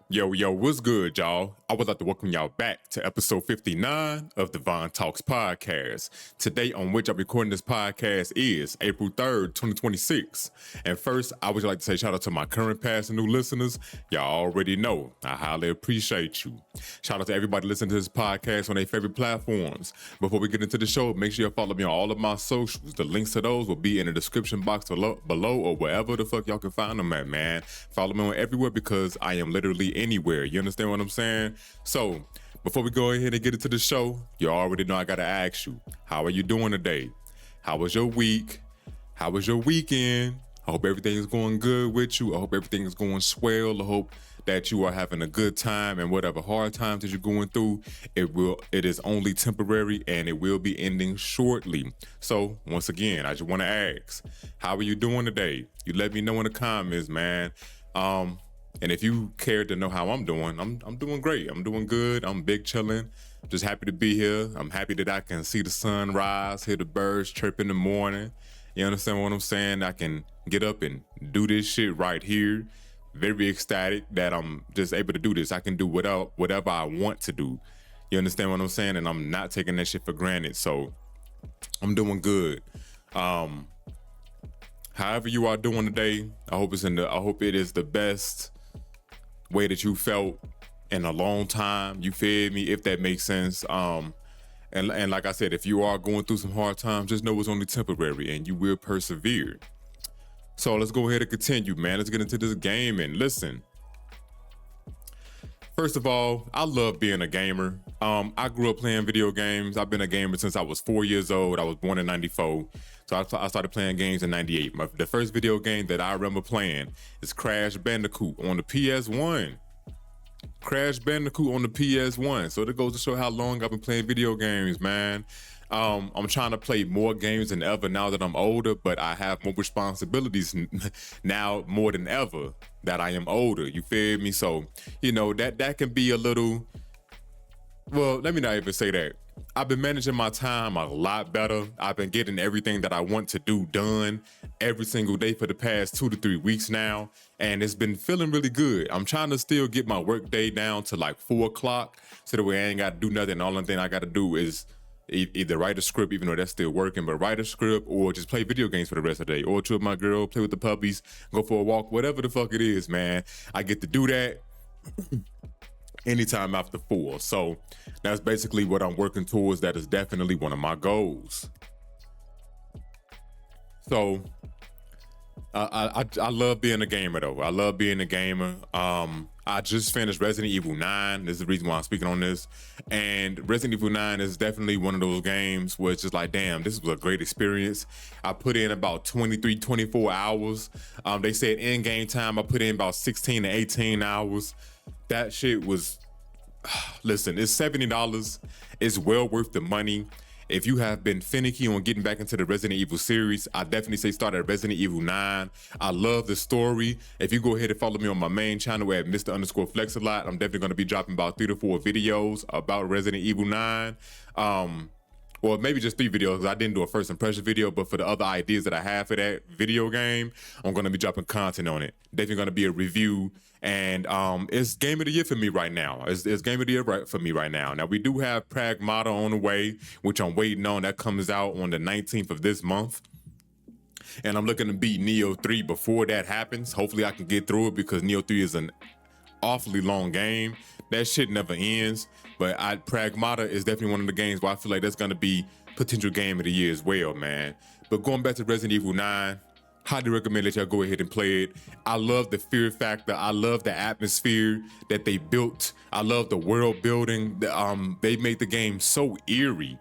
Yo, what's good, y'all? I would like to welcome y'all back to episode 59 of the Von Talks podcast. Today, on which I'm recording this podcast, is April 3rd, 2026. And first, I would like to say shout out to my current, past, and new listeners. Y'all already know I highly appreciate you. Shout out to everybody listening to this podcast on their favorite platforms. Before we get into the show, make sure you follow me on all of my socials. The links to those will be in the description box below or wherever the fuck y'all can find them at, man. Follow me on everywhere because I am literally anywhere. You understand what I'm saying? So, before we go ahead and get into the show, you already know I gotta ask you, how are you doing today? How was your week? How was your weekend? I hope everything is going good with you. I hope everything is going swell. I hope that you are having a good time, and whatever hard times that you're going through, it is only temporary and it will be ending shortly. So once again, I just want to ask, how are you doing today? You let me know in the comments, man. And if you care to know how I'm doing, I'm doing great. I'm doing good. I'm big chilling. Just happy to be here. I'm happy that I can see the sun rise, hear the birds chirp in the morning. You understand what I'm saying? I can get up and do this shit right here. Very ecstatic that I'm just able to do this. I can do whatever I want to do. You understand what I'm saying? And I'm not taking that shit for granted. So I'm doing good. However you are doing today, I hope it is the best way that you felt in a long time. You feel me? If that makes sense. And like I said, if you are going through some hard times, just know it's only temporary and you will persevere. So let's go ahead and continue, man. Let's get into this game and listen. First of all, I love being a gamer. I grew up playing video games. I've been a gamer since I was 4 years old. I was born in 94. So I started playing games in 98. The first video game that I remember playing is Crash Bandicoot on the PS1. Crash Bandicoot on the PS1. So that goes to show how long I've been playing video games, man. I'm trying to play more games than ever now that I'm older, but I have more responsibilities now more than ever that I am older. You feel me? So, that can be a little, well, let me not even say that. I've been managing my time a lot better. I've been getting everything that I want to do done every single day for the past 2 to 3 weeks now. And it's been feeling really good. I'm trying to still get my work day down to like 4 o'clock so that way I ain't got to do nothing. The only thing I got to do is either write a script, even though that's still working, but write a script or just play video games for the rest of the day, or chill with my girl, play with the puppies, go for a walk, whatever the fuck it is, man. I get to do that anytime after 4. So that's basically what I'm working towards. That is definitely one of my goals. So I love being a gamer though. I love being a gamer. I just finished Resident Evil 9. This is the reason why I'm speaking on this. And Resident Evil 9 is definitely one of those games where it's just like, damn, this was a great experience. I put in about 23, 24 hours. They said in-game time, I put in about 16 to 18 hours. That shit was, listen, it's $70. It's well worth the money. If you have been finicky on getting back into the Resident Evil series, I definitely say start at Resident Evil 9. I love the story. If you go ahead and follow me on my main channel at Mr_Flex-A-Lot, I'm definitely going to be dropping about 3 to 4 videos about Resident Evil 9. Or maybe just 3 videos, because I didn't do a first impression video, but for the other ideas that I have for that video game, I'm going to be dropping content on it. Definitely going to be a review, and it's Game of the Year for me right now. It's Game of the Year for me right now. Now, we do have Pragmata on the way, which I'm waiting on. That comes out on the 19th of this month. And I'm looking to beat Neo 3 before that happens. Hopefully, I can get through it, because Neo 3 is an awfully long game. That shit never ends. But Pragmata is definitely one of the games where I feel like that's going to be potential Game of the Year as well, man. But going back to Resident Evil 9, highly recommend that y'all go ahead and play it. I love the fear factor. I love the atmosphere that they built. I love the world building. They made the game so eerie.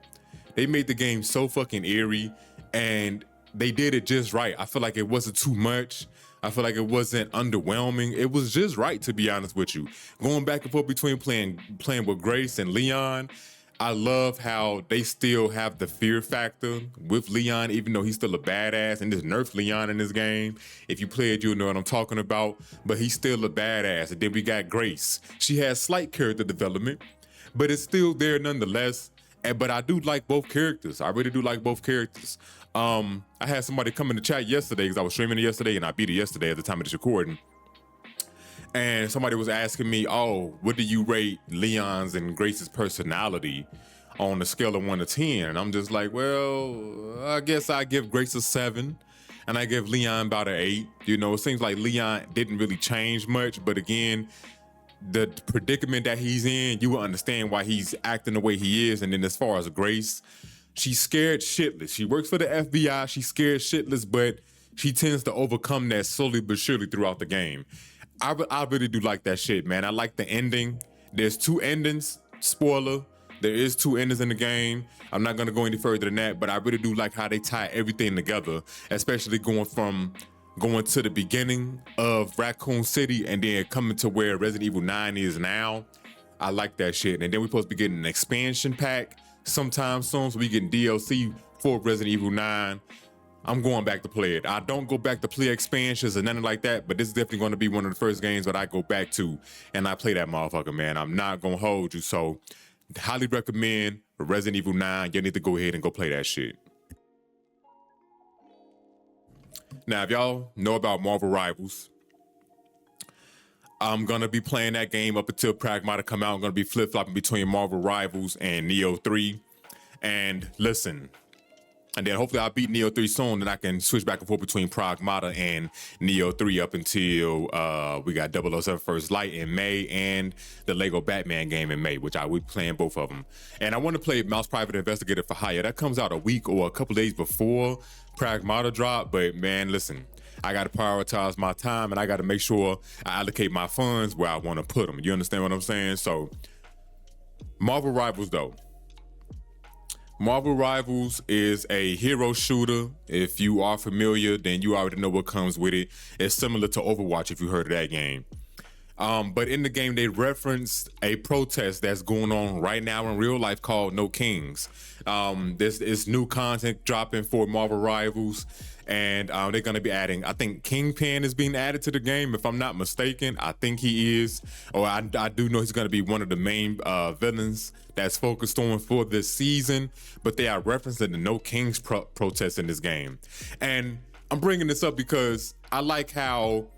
They made the game so fucking eerie, and they did it just right. I feel like it wasn't too much. I feel like it wasn't underwhelming. It was just right, to be honest with you. Going back and forth between playing with Grace and Leon, I love how they still have the fear factor with Leon, even though he's still a badass, and just nerfed Leon in this game. If you play it, you'll know what I'm talking about, but he's still a badass. And then we got Grace. She has slight character development, but it's still there nonetheless. But I do like both characters. I really do like both characters. I had somebody come in the chat yesterday, because I was streaming it yesterday and I beat it yesterday at the time of this recording. And somebody was asking me, oh, what do you rate Leon's and Grace's personality on a scale of 1 to 10? And I'm just like, well, I guess I give Grace a 7 and I give Leon about an 8. You know, it seems like Leon didn't really change much, but again, the predicament that he's in, you will understand why he's acting the way he is. And then as far as Grace, she's scared shitless. She works for the FBI, she's scared shitless, but she tends to overcome that slowly but surely throughout the game. I really do like that shit, man. I like the ending. There's 2 endings. Spoiler, there is 2 endings in the game. I'm not gonna go any further than that, but I really do like how they tie everything together, especially going to the beginning of Raccoon City and then coming to where Resident Evil 9 is now. I like that shit. And then we're supposed to be getting an expansion pack sometime soon, so we getting DLC for Resident Evil 9. I'm going back to play it. I don't go back to play expansions or nothing like that, but this is definitely going to be one of the first games that I go back to and I play that motherfucker, man. I'm not going to hold you. So highly recommend Resident Evil 9. You need to go ahead and go play that shit. Now, if y'all know about Marvel Rivals, I'm going to be playing that game up until Pragmata come out. I'm going to be flip-flopping between Marvel Rivals and Neo 3. And listen, and then hopefully I'll beat Neo 3 soon, and I can switch back and forth between Pragmata and Neo 3 up until we got 007 First Light in May and the Lego Batman game in May, which I will be playing both of them. And I want to play Mouse Private Investigator for Hire. That comes out a week or a couple days before Pragmata drop, but man, listen, I got to prioritize my time and I got to make sure I allocate my funds where I want to put them. You understand what I'm saying? So Marvel Rivals though. Marvel Rivals is a hero shooter. If you are familiar, then you already know what comes with it. It's similar to Overwatch if you heard of that game. But in the game, they referenced a protest that's going on right now in real life called No Kings. This is new content dropping for Marvel Rivals, and they're going to be adding, I think Kingpin is being added to the game, if I'm not mistaken. I think he is, or I do know he's going to be one of the main villains that's focused on for this season, but they are referencing the No Kings protest in this game. And I'm bringing this up because I like how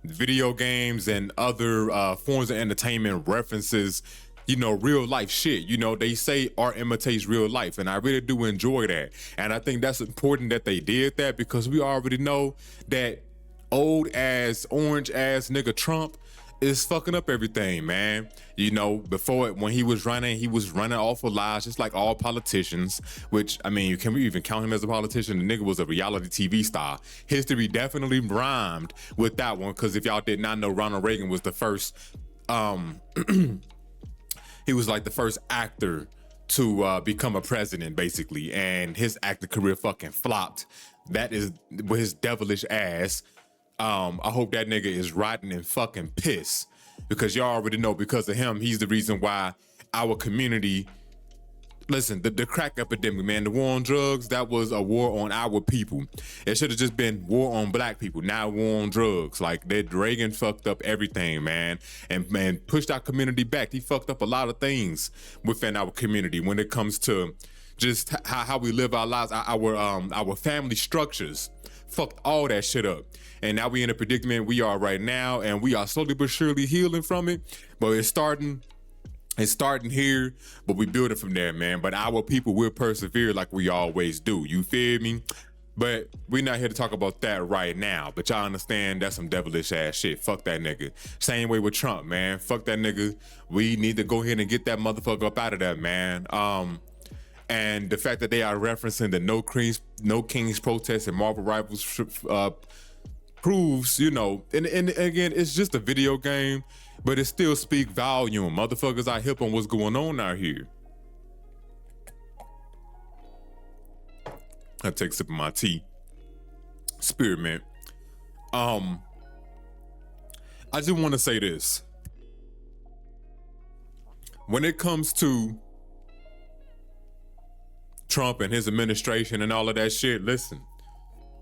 video games and other forms of entertainment references, you know, real life shit. You know, they say art imitates real life, and I really do enjoy that. And I think that's important that they did that, because we already know that old ass, orange ass nigga Trump is fucking up everything, man. You know, before, when he was running off of lies, just like all politicians, which, I mean, can we even count him as a politician? The nigga was a reality TV star. History definitely rhymed with that one, because if y'all did not know, Ronald Reagan was the first, he was like the first actor to become a president, basically, and his acting career fucking flopped. That is with his devilish ass. I hope that nigga is rotten and fucking pissed, because y'all already know, because of him, he's the reason why our community, listen, the crack epidemic, man, the war on drugs, that was a war on our people. It should have just been war on black people, not war on drugs. Like, that Reagan fucked up everything, man, and pushed our community back. He fucked up a lot of things within our community when it comes to just how we live our lives, our family structures. Fucked all that shit up. And now we in a predicament we are right now, and we are slowly but surely healing from it. But it's starting here, but we build it from there, man. But our people will persevere like we always do. You feel me? But we're not here to talk about that right now. But y'all understand that's some devilish ass shit. Fuck that nigga. Same way with Trump, man. Fuck that nigga. We need to go ahead and get that motherfucker up out of there, man. And the fact that they are referencing the No Kings protest and Marvel Rivals proves, you know, and again, it's just a video game, but it still speak volume. Motherfuckers are hip on what's going on out here. I take a sip of my tea. Spearmint. I just want to say this. When it comes to Trump and his administration and all of that shit, listen,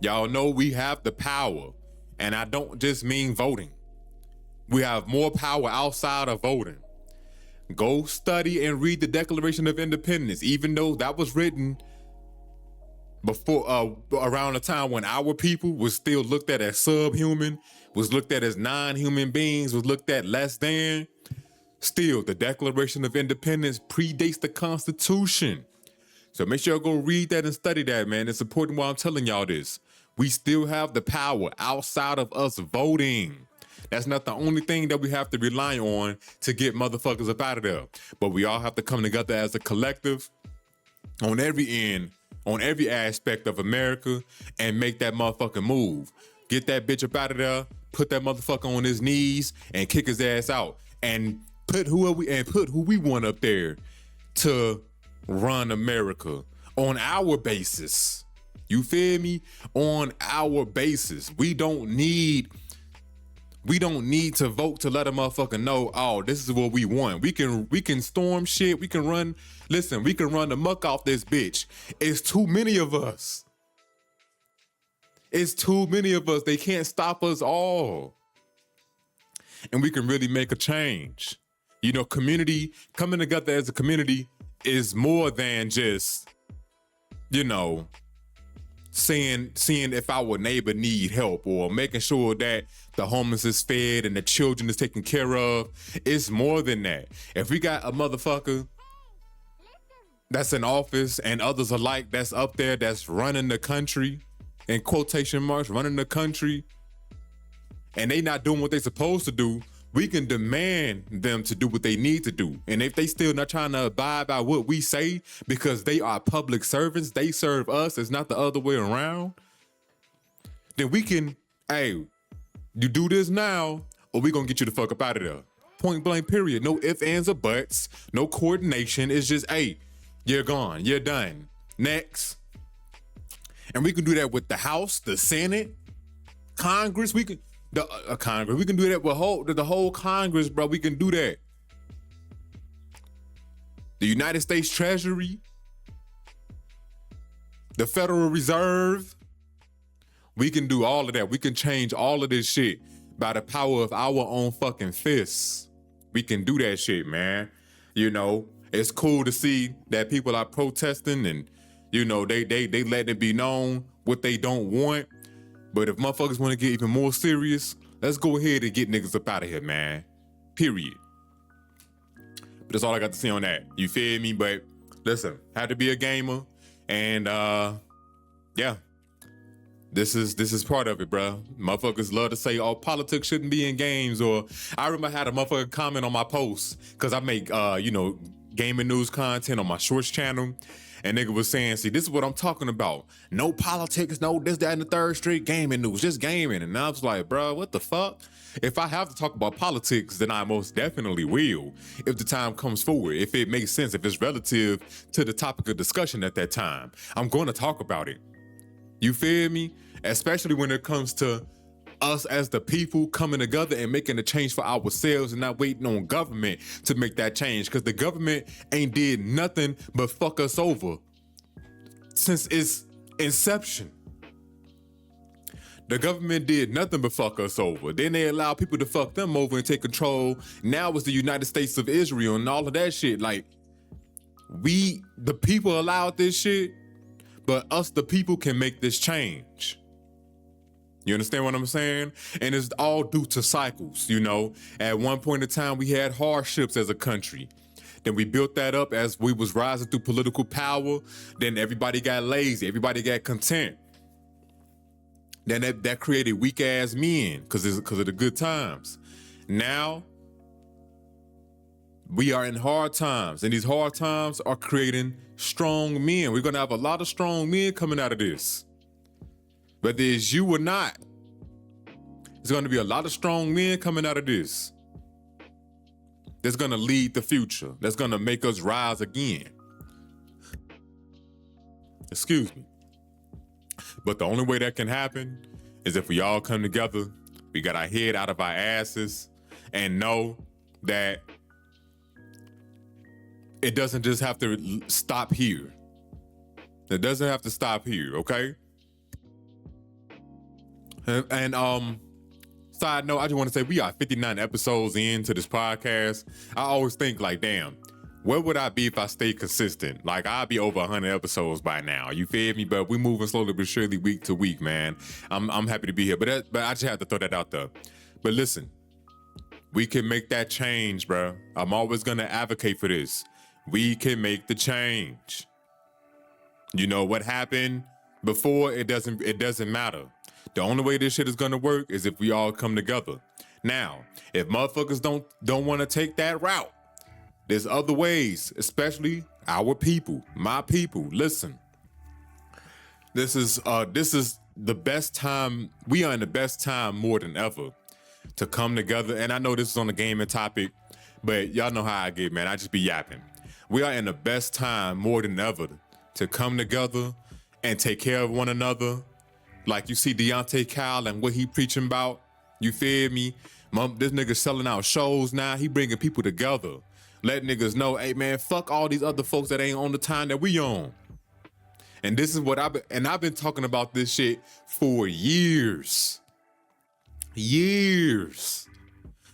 y'all know we have the power, and I don't just mean voting. We have more power outside of voting. Go study and read the Declaration of Independence, even though that was written before around the time when our people was still looked at as subhuman, was looked at as non-human beings, was looked at less than. Still, the Declaration of Independence predates the Constitution. So make sure you go read that and study that, man. It's important why I'm telling y'all this. We still have the power outside of us voting. That's not the only thing that we have to rely on to get motherfuckers up out of there. But we all have to come together as a collective on every end, on every aspect of America, and make that motherfucking move. Get that bitch up out of there, put that motherfucker on his knees, and kick his ass out. And put who we want up there to run America on our basis. You feel me? On our basis. We don't need to vote to let a motherfucker know, oh, this is what we want. We can storm shit. We can run the muck off this bitch. It's too many of us. It's too many of us. They can't stop us all. And we can really make a change. You know, community, coming together as a community is more than just, you know, seeing if our neighbor need help or making sure that the homeless is fed and the children is taken care of. It's more than that. If we got a motherfucker that's in office and others alike that's up there that's running the country, in quotation marks, running the country, and they not doing what they supposed to do, we can demand them to do what they need to do. And if they still not trying to abide by what we say because they are public servants, they serve us, it's not the other way around, then we can, hey, you do this now or we gonna get you the fuck up out of there. Point blank, period. No ifs, ands, or buts. No coordination. It's just, hey, you're gone. You're done. Next. And we can do that with the House, the Senate, Congress. We can... Congress. We can do that with the whole Congress, bro. We can do that. The United States Treasury, the Federal Reserve. We can do all of that. We can change all of this shit by the power of our own fucking fists. We can do that shit, man. You know, it's cool to see that people are protesting and, you know, they letting it be known what they don't want. But if motherfuckers want to get even more serious, let's go ahead and get niggas up out of here, man. Period. But that's all I got to say on that. You feel me? But listen, had to be a gamer. And yeah, this is part of it, bro. Motherfuckers love to say, oh, politics shouldn't be in games. Or I remember I had a motherfucker comment on my post because I make, you know, gaming news content on my Shorts channel. And nigga was saying, see, this is what I'm talking about. No politics, no this, that, and the third, straight gaming news, just gaming. And I was like, bro, what the fuck? If I have to talk about politics, then I most definitely will. If the time comes forward, if it makes sense, if it's relative to the topic of discussion at that time, I'm going to talk about it. You feel me? Especially when it comes to us as the people coming together and making a change for ourselves and not waiting on government to make that change, because the government ain't did nothing but fuck us over since its inception. The government did nothing but fuck us over. Then they allow people to fuck them over and take control. Now it's the United States of Israel and all of that shit. Like, we, the people, allowed this shit, but us, the people, can make this change. You understand what I'm saying? And it's all due to cycles, you know? At one point in time, we had hardships as a country. Then we built that up as we was rising through political power. Then everybody got lazy. Everybody got content. Then that created weak-ass men because of the good times. Now, we are in hard times. And these hard times are creating strong men. We're going to have a lot of strong men coming out of this. Whether it's you or not, there's going to be a lot of strong men coming out of this. That's going to lead the future. That's going to make us rise again. Excuse me. But the only way that can happen is if we all come together, we got our head out of our asses, and know that it doesn't just have to stop here. It doesn't have to stop here, okay? And side note, I just want to say we are 59 episodes into this podcast. I always think like, damn, where would I be if I stayed consistent? Like, I'd be over 100 episodes by now. You feel me? But we moving slowly but surely, week to week, man. I'm happy to be here. But I just have to throw that out there. But listen, we can make that change, bro. I'm always gonna advocate for this. We can make the change. You know what happened before? It doesn't matter. The only way this shit is gonna work is if we all come together. Now, if motherfuckers don't want to take that route, there's other ways, especially our people, my people. Listen, this is the best time. We are in the best time more than ever to come together. And I know this is on the gaming topic, but y'all know how I get, man. I just be yapping. We are in the best time more than ever to come together and take care of one another. Like you see Deontay Kyle and what he preaching about. You feel me? This nigga selling out shows now. He bringing people together. Let niggas know, hey man, fuck all these other folks that ain't on the time that we on. And this is what I've been talking about this shit for years. Years.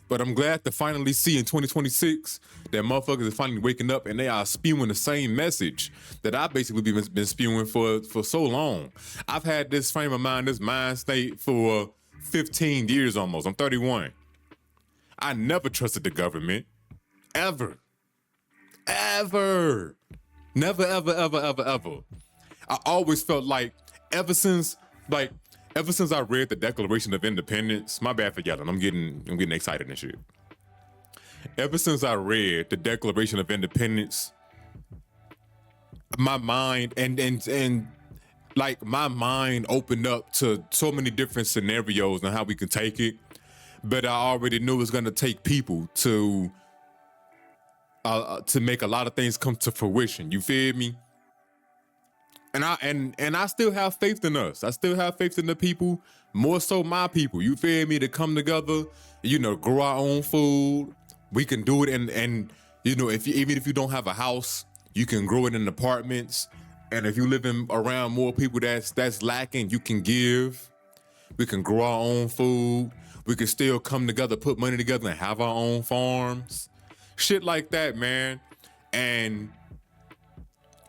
But I'm glad to finally see in 2026 that motherfuckers are finally waking up and they are spewing the same message that I basically been spewing for so long. I've had this frame of mind, this mind state for 15 years almost. I'm 31. I never trusted the government. Ever. Never, ever. I always felt like ever since I read the Declaration of Independence, my bad for yelling, I'm getting excited and shit. Ever since I read the Declaration of Independence, my mind my mind opened up to so many different scenarios and how we can take it. But I already knew it was gonna take people to make a lot of things come to fruition. You feel me? And I still have faith in us. I still have faith in the people, more so my people. You feel me? To come together, grow our own food. We can do it, and even if you don't have a house, you can grow it in apartments. And if you live around more people that's lacking, you can give. We can grow our own food. We can still come together, put money together, and have our own farms. Shit like that, man. And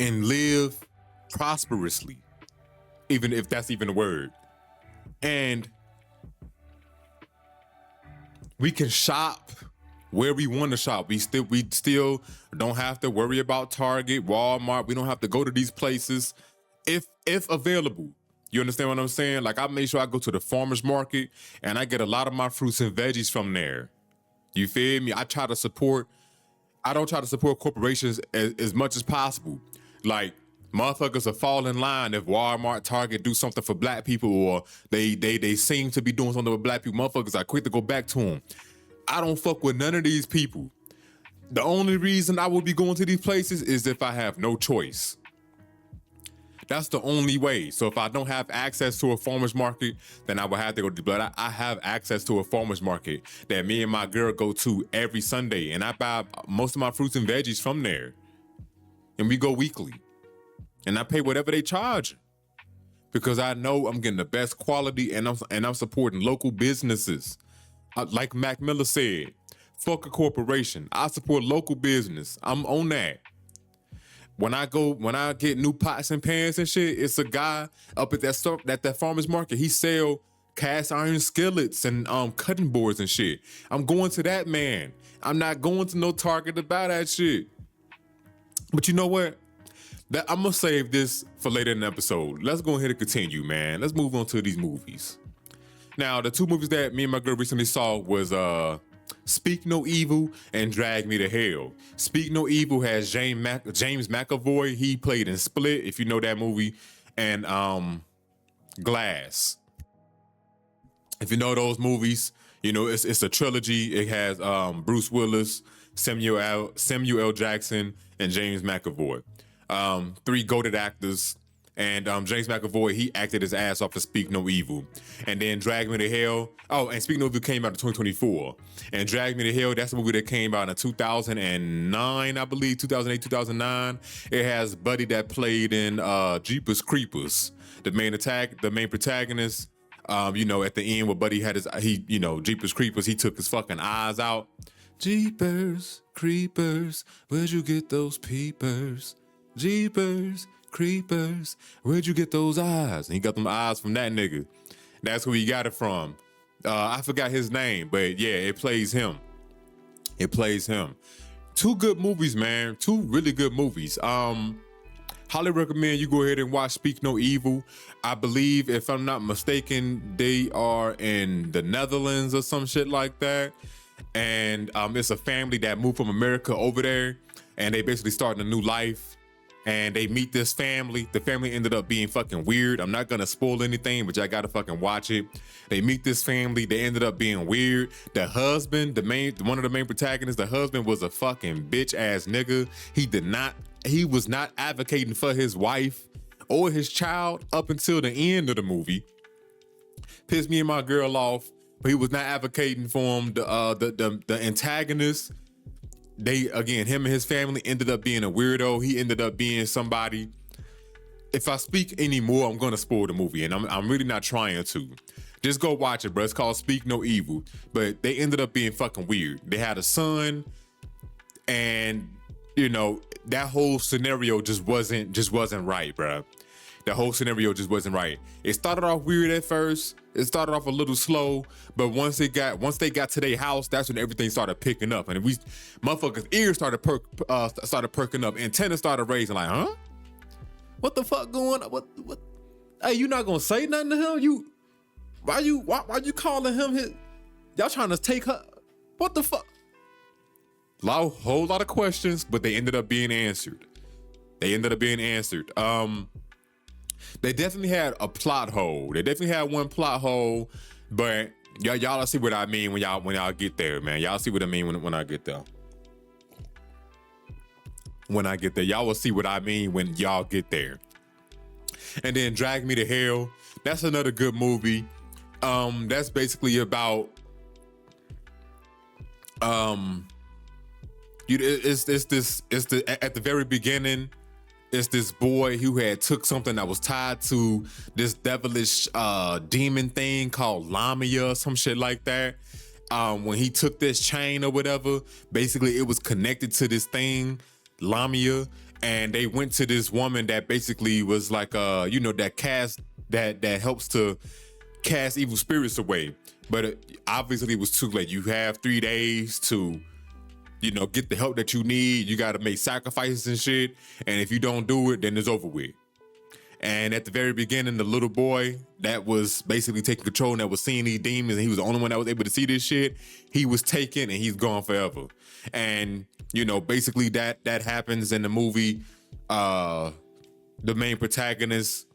live prosperously, even if that's even a word. And we can shop where we want to shop. We still don't have to worry about Target, Walmart. We don't have to go to these places if available. You understand what I'm saying? Like, I make sure I go to the farmer's market and I get a lot of my fruits and veggies from there. You feel me? I don't try to support corporations as much as possible. Like, motherfuckers will fall in line if Walmart, Target do something for black people, or they seem to be doing something with black people. Motherfuckers are quick to go back to them. I don't fuck with none of these people. The only reason I would be going to these places is if I have no choice. That's the only way. So if I don't have access to a farmer's market, then I would have to go to, but I have access to a farmer's market that me and my girl go to every Sunday, and I buy most of my fruits and veggies from there. And we go weekly. And I pay whatever they charge, because I know I'm getting the best quality, and I'm supporting local businesses. Like Mac Miller said, fuck a corporation. I support local business. I'm on that. When I get new pots and pans and shit, it's a guy up at that farmer's market. He sell cast iron skillets and cutting boards and shit. I'm going to that man. I'm not going to no Target to buy that shit. But you know what? I'm gonna save this for later in the episode. Let's go ahead and continue, man. Let's move on to these movies. Now, the two movies that me and my girl recently saw was Speak No Evil and Drag Me to Hell. Speak No Evil has James McAvoy. He played in Split, if you know that movie, and Glass. If you know those movies, it's a trilogy. It has Bruce Willis, Samuel L. Jackson, and James McAvoy. Three goated actors. And James McAvoy, he acted his ass off for Speak No Evil. And then Drag Me to Hell. Oh, and Speak No Evil came out in 2024. And Drag Me to Hell, that's a movie that came out in 2009, I believe, 2008, 2009. It has Buddy that played in Jeepers Creepers. The main protagonist, at the end where Buddy had Jeepers Creepers, he took his fucking eyes out. Jeepers, creepers, where'd you get those peepers? Jeepers, creepers, where'd you get those eyes? And he got them eyes from that nigga. That's who he got it from. I forgot his name, but yeah, it plays him. It plays him. Two good movies, man. Two really good movies. Highly recommend you go ahead and watch Speak No Evil. I believe, if I'm not mistaken, they are in the Netherlands or some shit like that. And it's a family that moved from America over there, and they basically starting a new life. And they meet this family. The family ended up being fucking weird. I'm not gonna spoil anything, but y'all gotta fucking watch it. They meet this family. They ended up being weird. The husband, one of the main protagonists, the husband was a fucking bitch ass nigga. He was not advocating for his wife or his child up until the end of the movie. Pissed me and my girl off, but he was not advocating for him. The antagonist, him and his family ended up being a weirdo. He ended up being somebody. If I speak anymore, I'm gonna spoil the movie, and I'm really not trying to. Just go watch it, bro. It's called Speak No Evil. But they ended up being fucking weird. They had a son, and that whole scenario just wasn't right, bro. The whole scenario just wasn't right. It started off weird at first. It started off a little slow, but once they got to their house, that's when everything started picking up, and motherfuckers' ears started perking up, antennas started raising, like, huh? What the fuck going on? What? Hey, you not gonna say nothing to him? Why you calling him his? Y'all trying to take her? What the fuck? Whole lot of questions, but they ended up being answered. They definitely had a plot hole. They definitely had one plot hole, but y'all see what I mean when y'all get there, man. Y'all see what I mean when I get there. When I get there, y'all will see what I mean when y'all get there. And then Drag Me to Hell. That's another good movie. That's basically about at the very beginning. It's this boy who had took something that was tied to this devilish demon thing called Lamia, some shit like that. When he took this chain or whatever, basically it was connected to this thing, Lamia, and they went to this woman that basically was like that helps to cast evil spirits away. But obviously it was too late. You have 3 days to get the help that you need. You got to make sacrifices and shit. And if you don't do it, then it's over with. And at the very beginning, the little boy that was basically taking control and that was seeing these demons, and he was the only one that was able to see this shit, he was taken and he's gone forever. And, basically that happens in the movie. The main protagonist,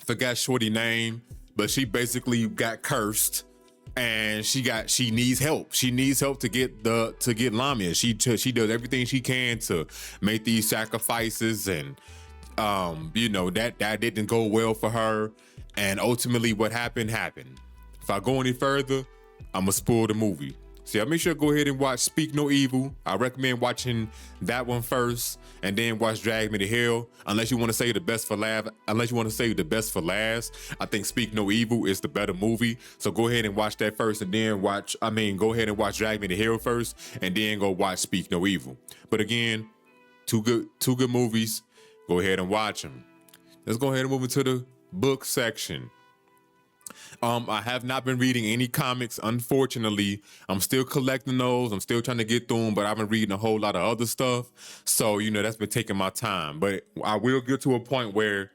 forgot shorty name, but she basically got cursed. And she needs help. She needs help to get Lamia. She does everything she can to make these sacrifices, and that didn't go well for her. And ultimately, what happened. If I go any further, I'm gonna spoil the movie. So yeah, make sure to go ahead and watch Speak No Evil. I recommend watching that one first, and then watch Drag Me to Hell. Unless you want to save the best for last. I think Speak No Evil is the better movie. So go ahead and watch that first, and then go ahead and watch Drag Me to Hell first, and then go watch Speak No Evil. But again, two good movies. Go ahead and watch them. Let's go ahead and move into the book section. I have not been reading any comics, unfortunately. I'm still collecting those. I'm still trying to get through them, but I've been reading a whole lot of other stuff. So, that's been taking my time. But I will get to a point where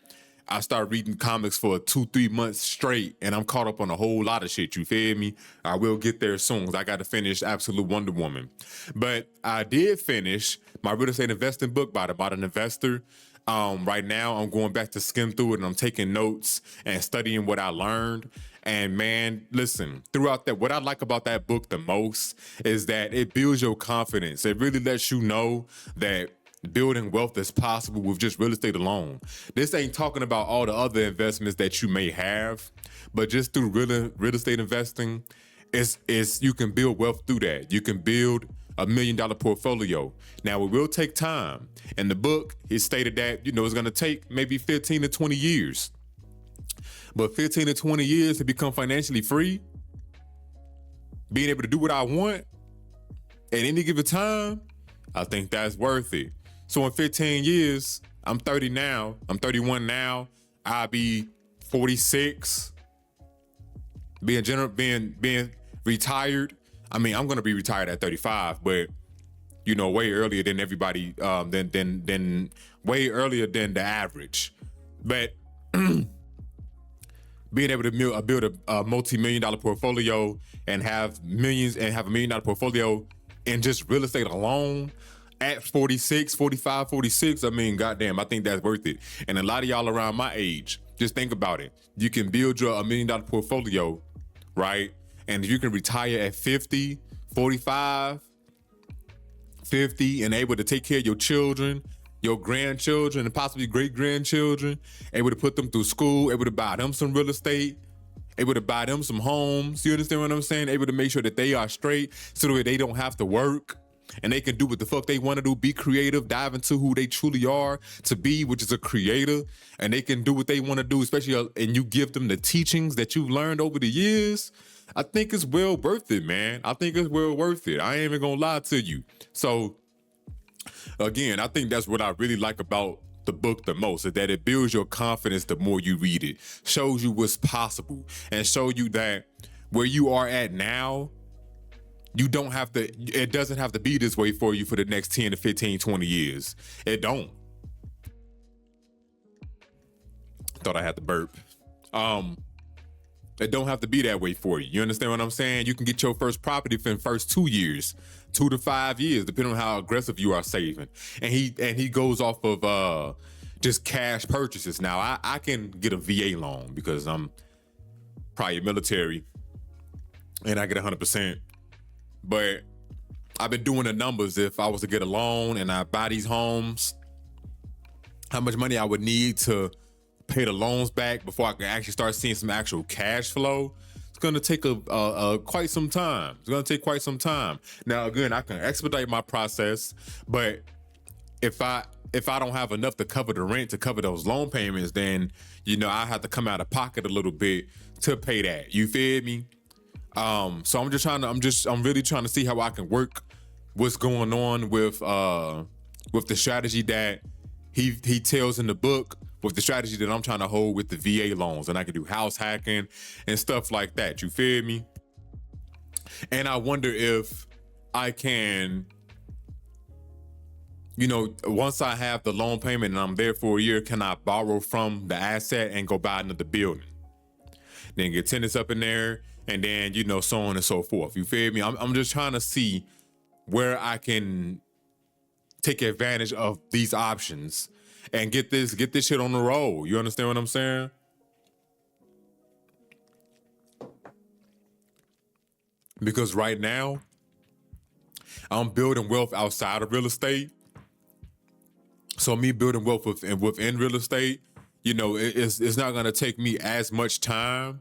I start reading comics for 2-3 months straight, and I'm caught up on a whole lot of shit, you feel me? I will get there soon, because I got to finish Absolute Wonder Woman. But I did finish my real estate investing book by the Modern Investor. Right now, I'm going back to skim through it, and I'm taking notes and studying what I learned. And man, listen, throughout that, what I like about that book the most is that it builds your confidence. It really lets you know that building wealth is possible with just real estate alone. This ain't talking about all the other investments that you may have, but just through real estate investing, it's you can build wealth through that. You can build $1 million portfolio. Now, it will take time. In the book, it stated that, it's going to take maybe 15 to 20 years. But 15 to 20 years to become financially free, being able to do what I want, at any given time, I think that's worth it. So in 15 years, I'm 30 now, I'm 31 now, I'll be 46, being retired. I mean, I'm gonna be retired at 35, but way earlier than everybody, than way earlier than the average. But being able to build a multi-million-dollar portfolio and have millions and have $1 million portfolio in just real estate alone at 46, 45, 46, I mean, goddamn, I think that's worth it. And a lot of y'all around my age, just think about it. You can build your $1 million portfolio, right? And you can retire at 50, 45, 50, and able to take care of your children, your grandchildren, and possibly great-grandchildren, able to put them through school, able to buy them some real estate, able to buy them some homes. You understand what I'm saying? Able to make sure that they are straight so that they don't have to work and they can do what the fuck they want to do, be creative, dive into who they truly are to be, which is a creator, and they can do what they want to do, especially, and you give them the teachings that you've learned over the years. I think it's well worth it, man. I think it's well worth it. I ain't even gonna lie to you. So, again, I think that's what I really like about the book the most, is that it builds your confidence the more you read it, shows you what's possible, and show you that where you are at now, it doesn't have to be this way for you for the next 10 to 15, 20 years. It don't. Thought I had to burp. It don't have to be that way for you. You understand what I'm saying? You can get your first property for the first 2 years, 2 to 5 years, depending on how aggressive you are saving. And he goes off of just cash purchases. Now I can get a VA loan because I'm probably military and I get 100%. But I've been doing the numbers. If I was to get a loan and I buy these homes, how much money I would need to pay the loans back before I can actually start seeing some actual cash flow. It's gonna take quite some time. It's gonna take quite some time. Now, again, I can expedite my process, but if I don't have enough to cover the rent, to cover those loan payments, then I have to come out of pocket a little bit to pay that. You feel me? So I'm really trying to see how I can work what's going on with the strategy that he tells in the book, with the strategy that I'm trying to hold with the VA loans, and I can do house hacking and stuff like that. You feel me? And I wonder if I can, once I have the loan payment and I'm there for a year, can I borrow from the asset and go buy another building? Then get tenants up in there, and then, so on and so forth. You feel me? I'm just trying to see where I can take advantage of these options and get this shit on the road. You understand what I'm saying? Because right now, I'm building wealth outside of real estate. So me building wealth within real estate, it's not gonna take me as much time.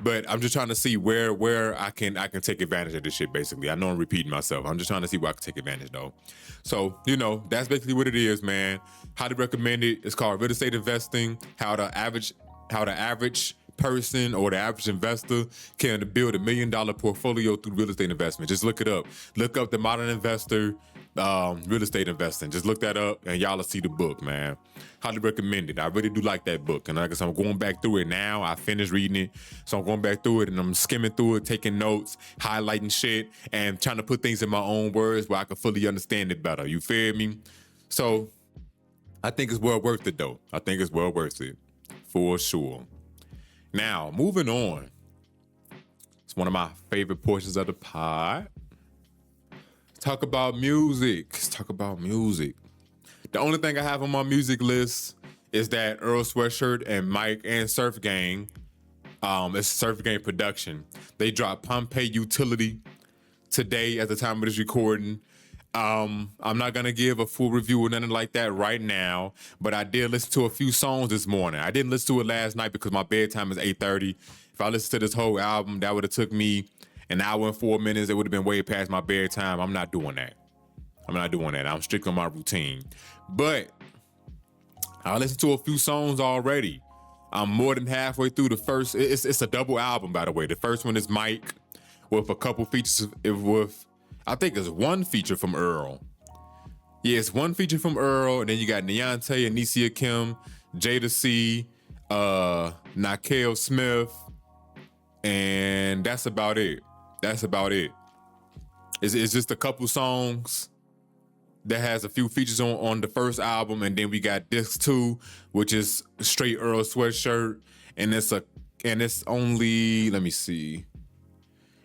But I'm just trying to see where I can take advantage of this shit, basically. I know I'm repeating myself. I'm just trying to see where I can take advantage, though. So, that's basically what it is, man. Highly recommend it. It's called Real Estate Investing, how the average person or the average investor can build $1 million portfolio through real estate investment. Just look it up. Look up the modern investor, real estate investing. Just look that up and y'all will see the book, man. Highly recommend it. I really do like that book. And like I said, I'm going back through it now. I finished reading it. So I'm going back through it and I'm skimming through it, taking notes, highlighting shit, and trying to put things in my own words where I can fully understand it better. You feel me? So I think it's well worth it, though. I think it's well worth it. For sure. Now, moving on. It's one of my favorite portions of the pod. Talk about music. Let's talk about music. The only thing I have on my music list is that Earl Sweatshirt and MIKE and Surf Gang. It's Surf Gang production. They dropped Pompeii Utility today at the time of this recording. I'm not gonna give a full review or nothing like that right now, but I did listen to a few songs this morning. I didn't listen to it last night because my bedtime is 8:30. If I listened to this whole album, that would have took me an hour and 4 minutes. It would have been way past my bedtime. I'm not doing that. I'm strict on my routine. But I listened to a few songs already. I'm more than halfway through the first. It's a double album, by the way. The first one is MIKE with a couple features with I think it's one feature from Earl. Yeah, it's one feature from Earl, and then you got Neonte, Anicia Kim, Jada C, Nakel Smith, and that's about it. That's about it. It's just a couple songs that has a few features on the first album, and then we got disc 2, which is straight Earl Sweatshirt, and it's only, let me see,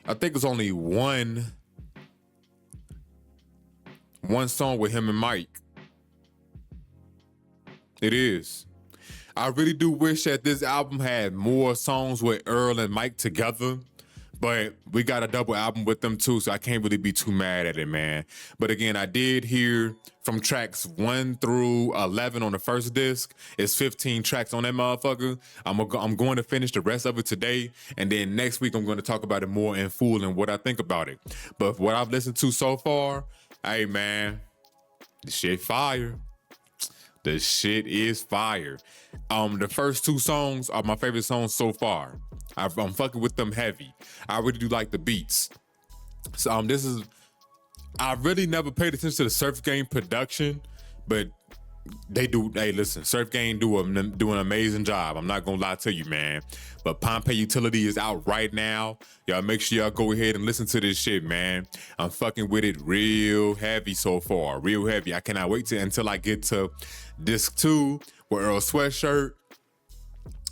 I think it's only one song with him and Mike. It is. I really do wish that this album had more songs with Earl and Mike together, but we got a double album with them too, so I can't really be too mad at it, man. But again, I did hear from tracks 1 through 11 on the first disc. It's 15 tracks on that motherfucker. I'm going to finish the rest of it today, and then next week I'm going to talk about it more in full and what I think about it. But what I've listened to so far, hey man, the shit fire. The shit is fire. The first 2 songs are my favorite songs so far. I'm fucking with them heavy. I really do like the beats. So I really never paid attention to the Surf Gang production, but they do. Hey, listen, Surf Gang do an amazing job. I'm not gonna lie to you, man. But Pompeii Utility is out right now. Y'all make sure y'all go ahead and listen to this shit, man. I'm fucking with it real heavy so far, real heavy. I cannot wait until I get to disc 2 with Earl Sweatshirt.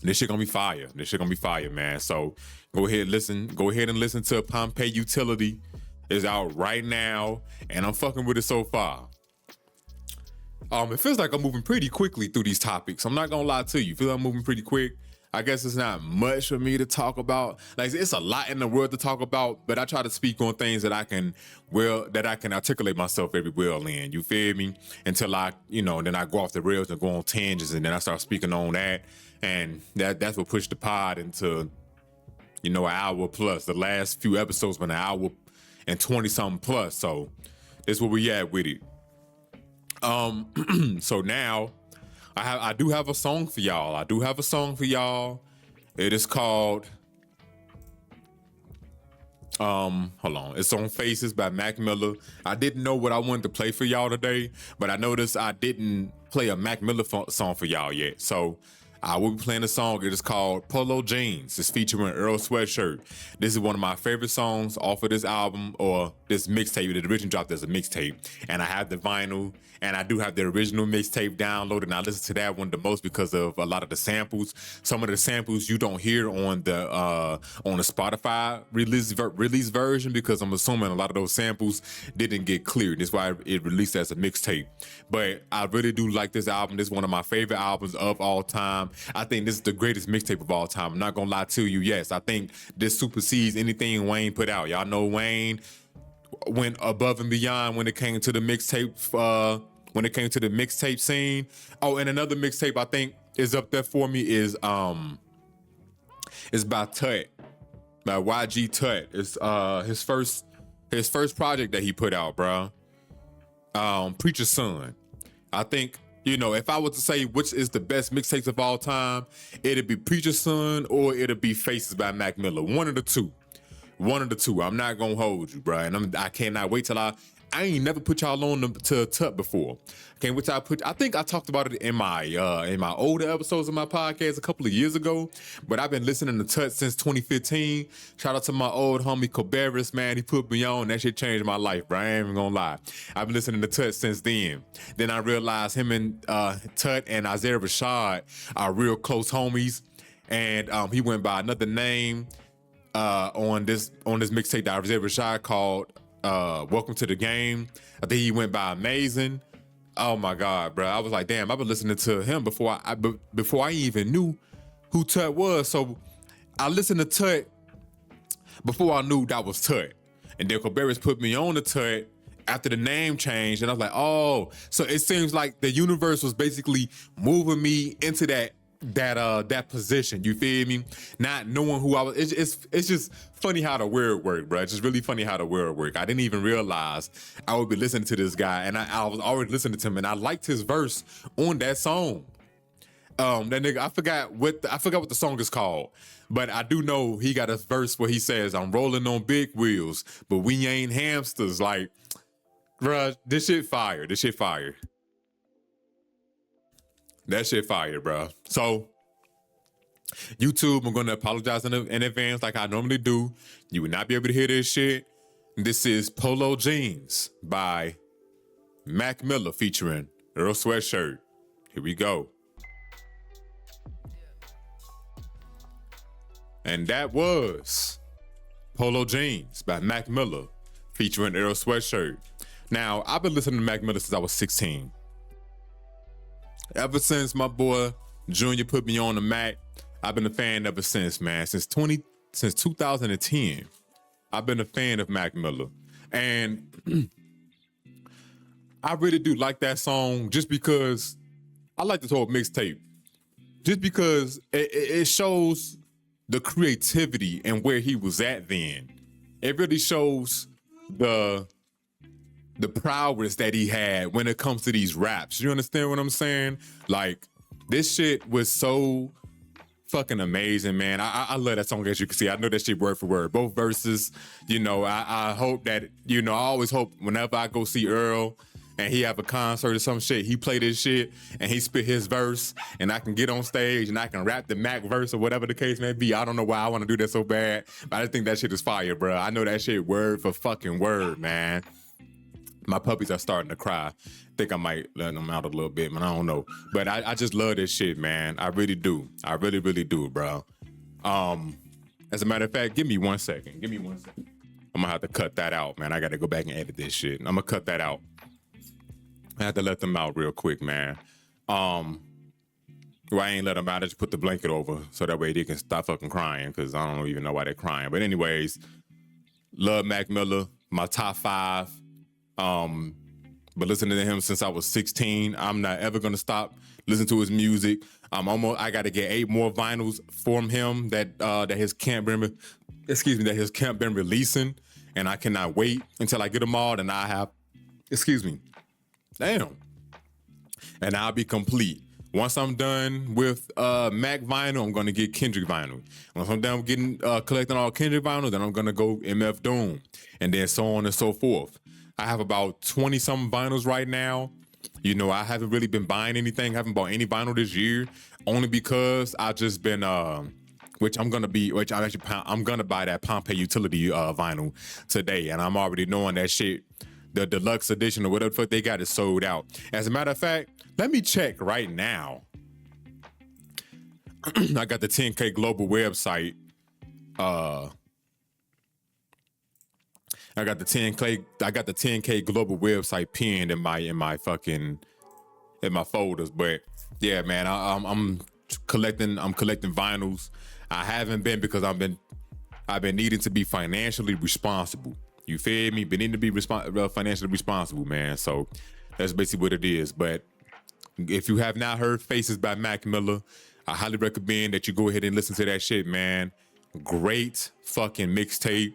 This shit gonna be fire. This shit gonna be fire, man. So go ahead and listen to Pompeii Utility. It's out right now, and I'm fucking with it so far. It feels like I'm moving pretty quickly through these topics. I'm not gonna lie to you. Feel like I'm moving pretty quick. I guess it's not much for me to talk about. Like, it's a lot in the world to talk about, but I try to speak on things that I can articulate myself very well in. You feel me? Until I, then I go off the rails and go on tangents, and then I start speaking on that. And that's what pushed the pod into, an hour plus. The last few episodes been an hour and 20 something plus. So that's where we at with it. So now I do have a song for y'all. It is called, hold on. It's on Faces by Mac Miller. I didn't know what I wanted to play for y'all today, but I noticed I didn't play a Mac Miller song for y'all yet. So I will be playing a song. It is called Polo Jeans. It's featuring Earl Sweatshirt. This is one of my favorite songs off of this album, or this mixtape. The original dropped as a mixtape, and I have the vinyl, and I do have the original mixtape downloaded, and I listen to that one the most because of a lot of the samples. Some of the samples you don't hear on the Spotify release version, because I'm assuming a lot of those samples didn't get cleared. That's why it released as a mixtape. But I really do like this album. This is one of my favorite albums of all time. I think this is the greatest mixtape of all time. I'm not gonna lie to you. Yes, I think this supersedes anything Wayne put out. Y'all know Wayne went above and beyond when it came to the mixtape. When it came to the mixtape scene. Oh, and another mixtape I think is up there for me is by Tut, by YG Tut. It's his first project that he put out, bro. Preacher's Son. I think, if I was to say which is the best mixtapes of all time, it'd be Preacher's Son or it'd be Faces by Mac Miller. One of the two. I'm not gonna hold you, bro. And I cannot wait till I ain't never put y'all on to Tut before. Can't wait till I think I talked about it in my older episodes of my podcast a couple of years ago, but I've been listening to Tut since 2015. Shout out to my old homie Koberis, man. He put me on. That shit changed my life, bro. I ain't even gonna lie. I've been listening to Tut since then. Then I realized him and Tut and Isaiah Rashad are real close homies, and he went by another name on this mixtape that Isaiah Rashad called Welcome to the Game. I think he went by Amazing. Oh my God, bro. I was like, damn, I've been listening to him before I even knew who Tut was. So I listened to Tut before I knew that was Tut. And then Koberis put me on the Tut after the name changed. And I was like, oh, so it seems like the universe was basically moving me into that position. You feel me? Not knowing who I was. It's just funny how the word worked, bro. It's just really funny how the word worked. I didn't even realize I would be listening to this guy, and I was already listening to him, and I liked his verse on that song. That nigga, I forgot what the song is called, but I do know he got a verse where he says, "I'm rolling on big wheels, but we ain't hamsters." Like, bruh, this shit fire. This shit fire. That shit fire, bruh. So, YouTube, I'm gonna apologize in advance, like I normally do. You will not be able to hear this shit. This is Polo Jeans by Mac Miller featuring Earl Sweatshirt. Here we go. And that was Polo Jeans by Mac Miller featuring Earl Sweatshirt. Now, I've been listening to Mac Miller since I was 16. Ever since my boy Junior put me on the Mac, I've been a fan ever since, man. Since 2010, I've been a fan of Mac Miller. And I really do like that song just because I like this whole mixtape. Just because it shows the creativity and where he was at then. It really shows the prowess that he had when it comes to these raps. You understand what I'm saying? Like, this shit was so fucking amazing, man. I love that song, as you can see. I know that shit word for word. Both verses, you know, I hope that, you know, I always hope whenever I go see Earl and he have a concert or some shit, he play this shit and he spit his verse and I can get on stage and I can rap the Mac verse or whatever the case may be. I don't know why I want to do that so bad, but I just think that shit is fire, bro. I know that shit word for fucking word, man. My puppies are starting to cry. Think I might let them out a little bit, man. I don't know. But I just love this shit, man. I really do. I really, really do, bro. As a matter of fact, give me 1 second. Give me 1 second. I'm gonna have to cut that out, man. I gotta go back and edit this shit. I'm gonna cut that out. I have to let them out real quick, man. Well, I ain't let them out. I just put the blanket over so that way they can stop fucking crying, because I don't even know why they're crying. But anyways, love Mac Miller, my top 5. But listening to him since I was 16, I'm not ever gonna stop listening to his music. I gotta get 8 more vinyls from him that his camp been releasing, and I cannot wait until I get them all. And I have, damn, and I'll be complete. Once I'm done with Mac vinyl, I'm gonna get Kendrick vinyl. Once I'm done getting collecting all Kendrick vinyl, then I'm gonna go MF Doom, and then so on and so forth. I have about 20-something vinyls right now. You know, I haven't really been buying anything. Haven't bought any vinyl this year, only because I've just been, I'm gonna buy that Pompeii utility vinyl today, and I'm already knowing that shit, the deluxe edition or whatever the fuck they got, is sold out. As a matter of fact, let me check right now. I got the 10K Global website. I got the 10K Global website pinned in my folders. But yeah, man, I'm collecting vinyls. I haven't been because I've been needing to be financially responsible. You feel me? Been needing to be financially responsible, man. So that's basically what it is. But if you have not heard Faces by Mac Miller, I highly recommend that you go ahead and listen to that shit, man. Great fucking mixtape.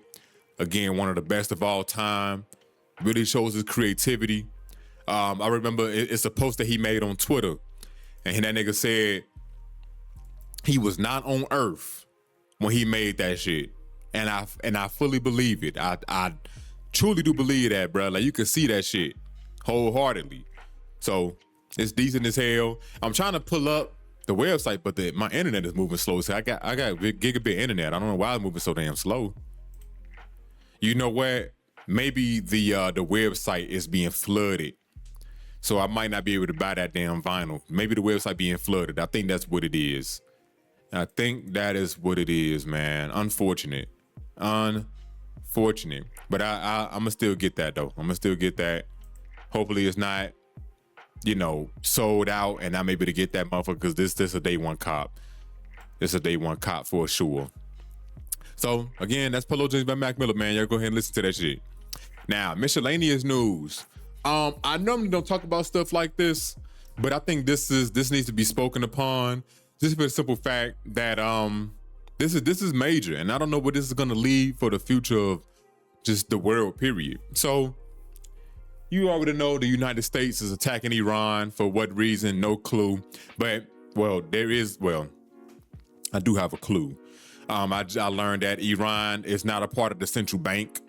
Again, one of the best of all time. Really shows his creativity. I remember it's a post that he made on Twitter, and that nigga said he was not on Earth when he made that shit, and I fully believe it. I truly do believe that, bro. Like, you can see that shit wholeheartedly. So it's decent as hell. I'm trying to pull up the website, but my internet is moving slow. So I got gigabit internet. I don't know why it's moving so damn slow. You know what? Maybe the website is being flooded, so I might not be able to buy that damn vinyl. Maybe the website being flooded. I think that's what it is. I think that is what it is, man. Unfortunate. But I'm gonna still get that though. I'm gonna still get that. Hopefully it's not, you know, sold out, and I'm able to get that motherfucker, because this a day one cop. This a day one cop for sure. So, again, that's Polo Jeans by Mac Miller, man. Y'all go ahead and listen to that shit. Now, miscellaneous news. I normally don't talk about stuff like this, but I think this needs to be spoken upon, just for the simple fact that this is major, and I don't know what this is gonna lead for the future of just the world, period. So, you already know the United States is attacking Iran. For what reason? No clue. But well, I do have a clue. I learned that Iran is not a part of the central bank.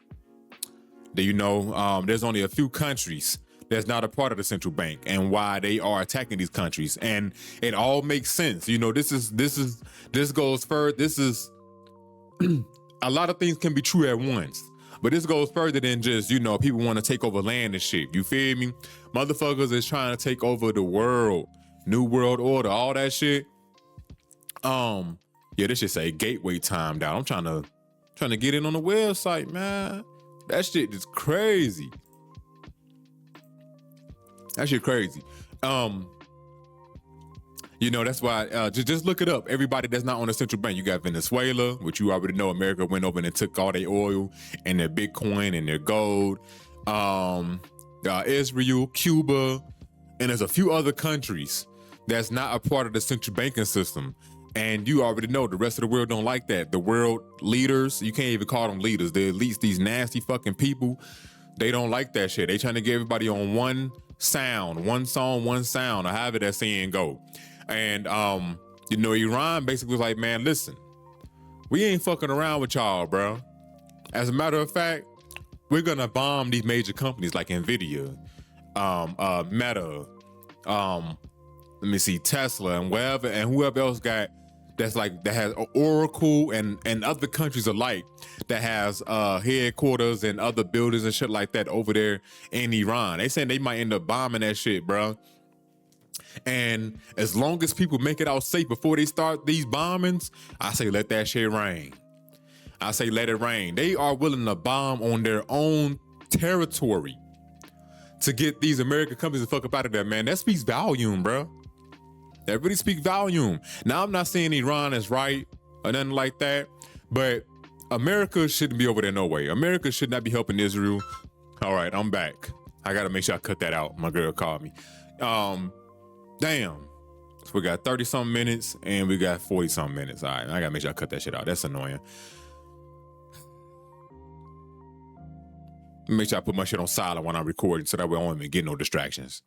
Do you know, there's only a few countries that's not a part of the central bank, and why they are attacking these countries. And it all makes sense. You know, this goes further. This is a lot of things can be true at once, but this goes further than just, you know, people want to take over land and shit. You feel me? Motherfuckers is trying to take over the world, new world order, all that shit. Yeah, this should say gateway timed out. I'm trying to get in on the website, man. That shit is crazy. That shit crazy. You know, that's why, just look it up. Everybody that's not on the central bank. You got Venezuela, which you already know America went over and took all their oil and their Bitcoin and their gold. Israel, Cuba, and there's a few other countries that's not a part of the central banking system. And you already know the rest of the world don't like that. The world leaders, you can't even call them leaders. The elites, these nasty fucking people, they don't like that shit. They trying to get everybody on one sound, one song, one sound, or however that saying go. And, you know, Iran basically was like, man, listen, we ain't fucking around with y'all, bro. As a matter of fact, we're gonna bomb these major companies like Nvidia, Meta, let me see, Tesla, and whoever else got that has Oracle and other countries alike that has headquarters and other buildings and shit like that over there in Iran. They saying they might end up bombing that shit, bro. And as long as people make it out safe before they start these bombings, I say let that shit rain. I say let it rain. They are willing to bomb on their own territory to get these American companies to fuck up out of there, man. That speaks volume, bro. That really speaks volume. Now, I'm not saying Iran is right or nothing like that, but America shouldn't be over there no way. America should not be helping Israel. All right, I'm back. I gotta make sure I cut that out. My girl called me. Damn. So we got 30-something minutes and we got 40-something minutes. All right, I gotta make sure I cut that shit out. That's annoying. Make sure I put my shit on silent when I'm recording so that way I won't even get no distractions.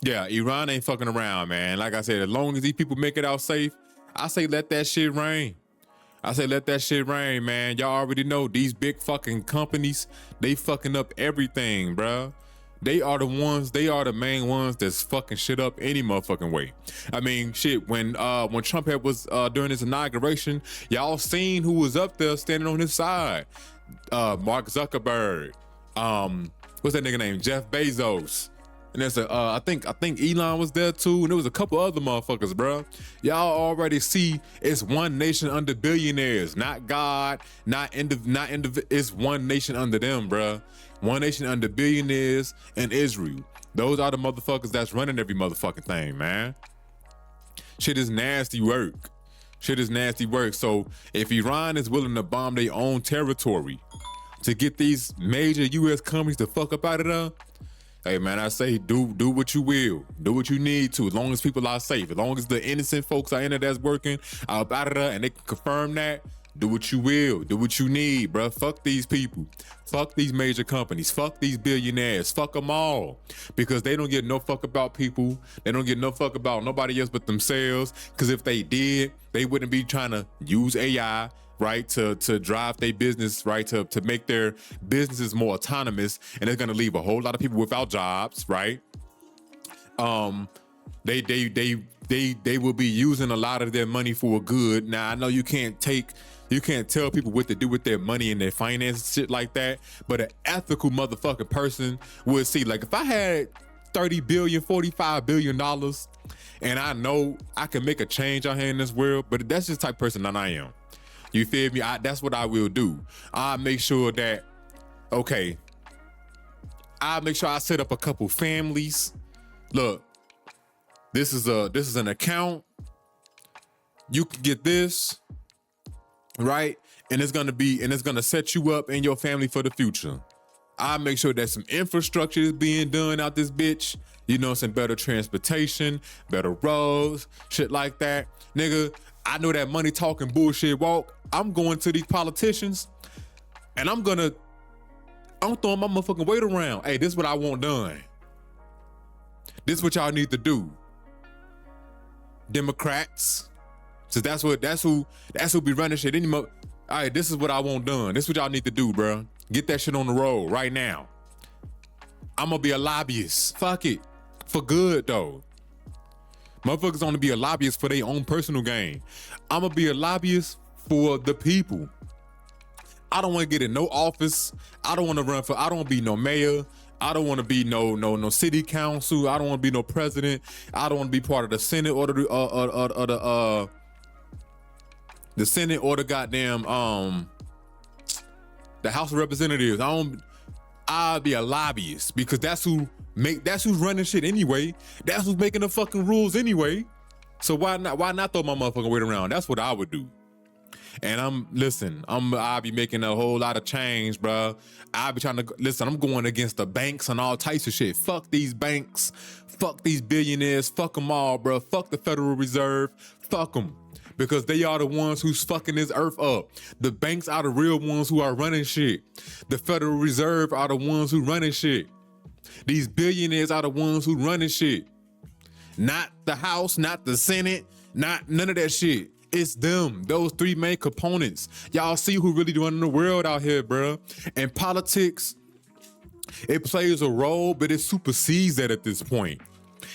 Yeah, Iran ain't fucking around, man. Like I said, as long as these people make it out safe, I say let that shit rain. I say let that shit rain, man. Y'all already know these big fucking companies, they fucking up everything, bruh. They are the main ones that's fucking shit up any motherfucking way. I mean, shit, when Trump was during his inauguration, y'all seen who was up there standing on his side. Mark Zuckerberg. What's that nigga name? Jeff Bezos. And there's I think Elon was there too, and there was a couple other motherfuckers, bro. Y'all already see it's one nation under billionaires, not God, it's one nation under them, bro. One nation under billionaires and Israel. Those are the motherfuckers that's running every motherfucking thing, man. Shit is nasty work. So if Iran is willing to bomb their own territory to get these major U.S. companies to fuck up out of there, hey man, I say do what you will. Do what you need to, as long as people are safe. As long as the innocent folks are in there that's working out of there and they can confirm that, do what you will. Do what you need, bro. Fuck these people. Fuck these major companies. Fuck these billionaires. Fuck them all. Because they don't get no fuck about people. They don't get no fuck about nobody else but themselves. Because if they did, they wouldn't be trying to use AI, right, to drive their business, right, to make their businesses more autonomous, and it's gonna leave a whole lot of people without jobs, right? They will be using a lot of their money for good. Now I know you can't tell people what to do with their money and their finances, shit like that, but an ethical motherfucking person would see, like, if I had $30 billion, $45 billion, and I know I can make a change out here in this world, but that's just the type of person that I am. You feel me? That's what I will do. I'll make sure that, okay, I'll make sure I set up a couple families. Look, this is an account. You can get this, right? And it's gonna set you up and your family for the future. I'll make sure that some infrastructure is being done out this bitch. You know, some better transportation, better roads, shit like that. Nigga, I know that money talking bullshit walk. I'm going to these politicians and I'm throwing my motherfucking weight around. Hey, this is what I want done. This is what y'all need to do. Democrats. So that's who be running shit. All right, this is what I want done. This is what y'all need to do, bro. Get that shit on the road right now. I'm gonna be a lobbyist. Fuck it. For good, though. Motherfuckers want to be a lobbyist for their own personal gain. I'm gonna be a lobbyist for the people. I don't want to get in no office. I don't want to run for, I don't want to be no mayor. I don't want to be no city council. I don't want to be no president. I don't want to be part of the Senate or the Senate or the goddamn the House of Representatives. I'll be a lobbyist because that's who's running shit anyway. That's who's making the fucking rules anyway. So why not throw my motherfucking weight around? That's what I would do. And I'll be making a whole lot of change, bro. I'll be trying to, listen, I'm going against the banks and all types of shit. Fuck these banks. Fuck these billionaires. Fuck them all, bro. Fuck the Federal Reserve. Fuck them. Because they are the ones who's fucking this earth up. The banks are the real ones who are running shit. The Federal Reserve are the ones who running shit. These billionaires are the ones who running shit. Not the House, not the Senate, not none of that shit. It's them, those three main components. Y'all see who really running the world out here, bro. And politics, it plays a role, but it supersedes that at this point.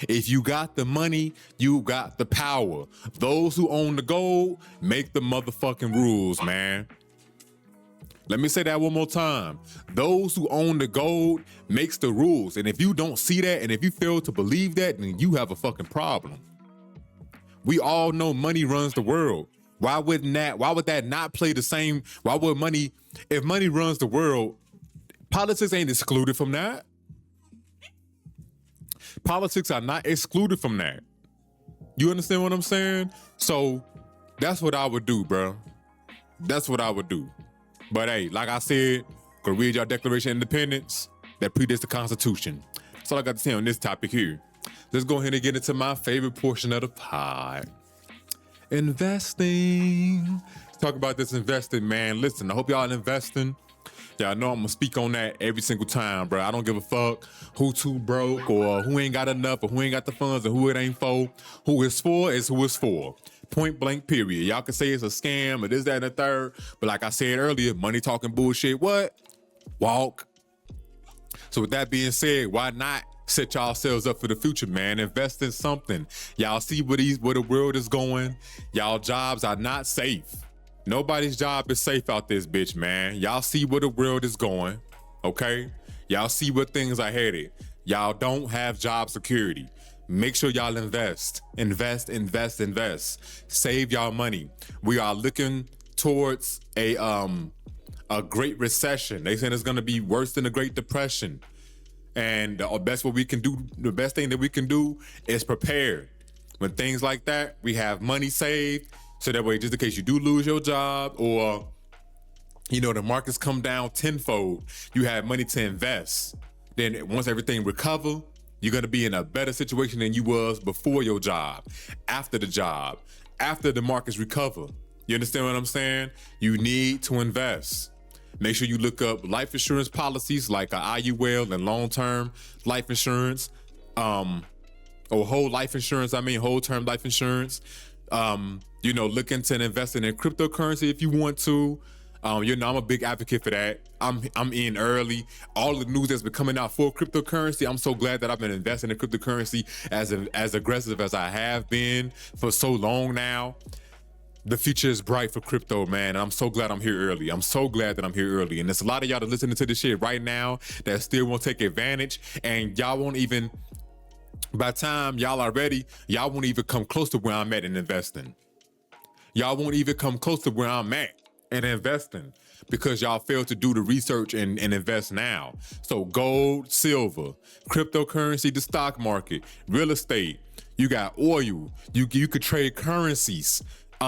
If you got the money, you got the power. Those who own the gold make the motherfucking rules, man. Let me say that one more time. Those who own the gold makes the rules. And if you don't see that, and if you fail to believe that, then you have a fucking problem. We all know money runs the world. Why would that not play the same? If money runs the world, politics ain't excluded from that. Politics are not excluded from that. You understand what I'm saying? So that's what I would do, bro. That's what I would do. But hey, like I said, go read your Declaration of Independence that predates the Constitution. That's all I got to say on this topic here. Let's go ahead and get into my favorite portion of the pod. Investing. Let's talk about this investing, man. Listen, I hope y'all investing. Y'all know I'm gonna speak on that every single time, bro. I don't give a fuck who too broke or who ain't got enough or who ain't got the funds or who it ain't for. Who it's for is who it's for. Point blank, period. Y'all can say it's a scam or this, that, and the third. But like I said earlier, money talking bullshit, what? Walk. So with that being said, why not set yourselves up for the future, man? Invest in something. Y'all see where the world is going. Y'all jobs are not safe. Nobody's job is safe out this bitch, man. Y'all see where the world is going, okay? Y'all see where things are headed. Y'all don't have job security. Make sure y'all invest. Invest. Save y'all money. We are looking towards a great recession. They saying it's gonna be worse than the Great Depression. And the best thing that we can do is prepare. When things like that, we have money saved, so that way, just in case you do lose your job or, the markets come down tenfold, you have money to invest. Then once everything recover, you're gonna be in a better situation than you was before your job, after the markets recover. You understand what I'm saying? You need to invest. Make sure you look up life insurance policies like IUL and long-term life insurance, or whole term life insurance. Look into investing in cryptocurrency if you want to. I'm a big advocate for that. I'm in early. All the news that's been coming out for cryptocurrency, I'm so glad that I've been investing in cryptocurrency as aggressive as I have been for so long now. The future is bright for crypto, man. And I'm so glad I'm here early. I'm so glad that I'm here early. And there's a lot of y'all that listening to this shit right now that still won't take advantage. And y'all won't even, by the time y'all are ready, y'all won't even come close to where I'm at in investing. Y'all won't even come close to where I'm at in investing because y'all failed to do the research and invest now. So gold, silver, cryptocurrency, the stock market, real estate, you got oil, you could trade currencies. It's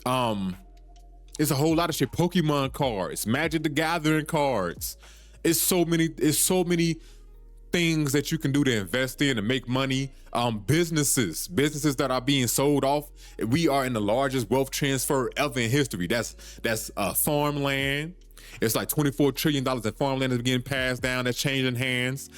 a whole lot of shit. Pokemon cards, Magic the Gathering cards. It's so many things that you can do to invest in and make money. Businesses that are being sold off. We are in the largest wealth transfer ever in history. That's farmland. It's like $24 trillion in farmland that's getting passed down, that's changing hands.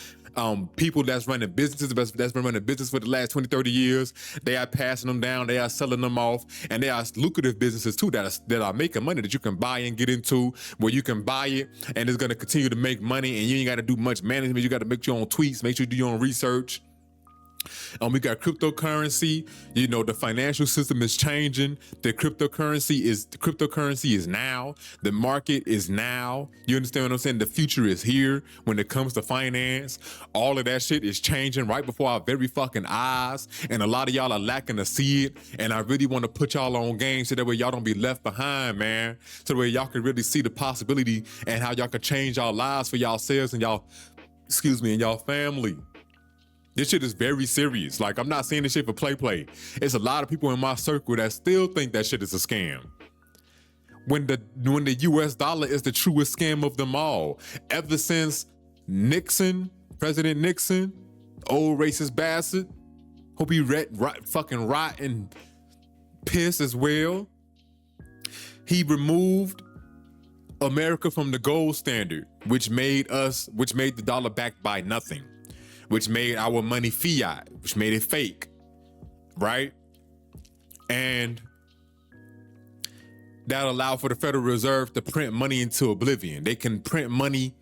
People that's running businesses, that's been running business for the last 20, 30 years, they are passing them down, they are selling them off, and they are lucrative businesses too that are making money that you can buy and get into, where you can buy it and it's gonna continue to make money, and you ain't gotta do much management. You gotta make your own tweets, make sure you do your own research. We got cryptocurrency. You know, the financial system is changing. The cryptocurrency is now. The market is now. You understand what I'm saying? The future is here when it comes to finance. All of that shit is changing right before our very fucking eyes. And a lot of y'all are lacking to see it. And I really want to put y'all on game so that way y'all don't be left behind, man. So that way y'all can really see the possibility and how y'all can change y'all lives for yourselves and y'all, and y'all family. This shit is very serious. Like, I'm not saying this shit for play. It's a lot of people in my circle that still think that shit is a scam. When the US dollar is the truest scam of them all. Ever since Nixon, President Nixon, old racist bastard, hope he fucking rot and piss as well. He removed America from the gold standard, which made the dollar backed by nothing, which made our money fiat, which made it fake, right? And that allowed for the Federal Reserve to print money into oblivion. They can print money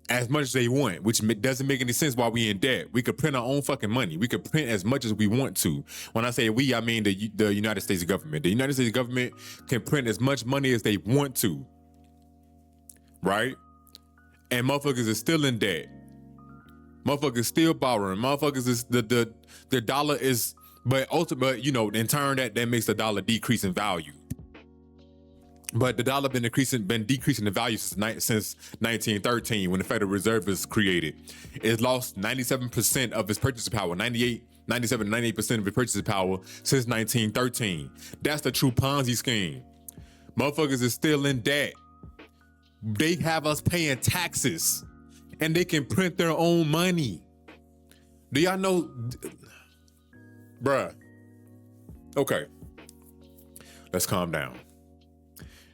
as much as they want, which doesn't make any sense while we in debt. We could print our own fucking money. We could print as much as we want to. When I say we, I mean the United States government. The United States government can print as much money as they want to, right? And motherfuckers is still in debt. Motherfuckers still borrowing. Motherfuckers is the dollar is, but ultimately, you know, in turn that makes the dollar decrease in value. But the dollar been decreasing in value since 1913 when the Federal Reserve was created. It's lost 97% of its purchasing power, 98% of its purchasing power since 1913. That's the true Ponzi scheme. Motherfuckers is still in debt. They have us paying taxes. And they can print their own money. Do y'all know, bruh? Okay, let's calm down.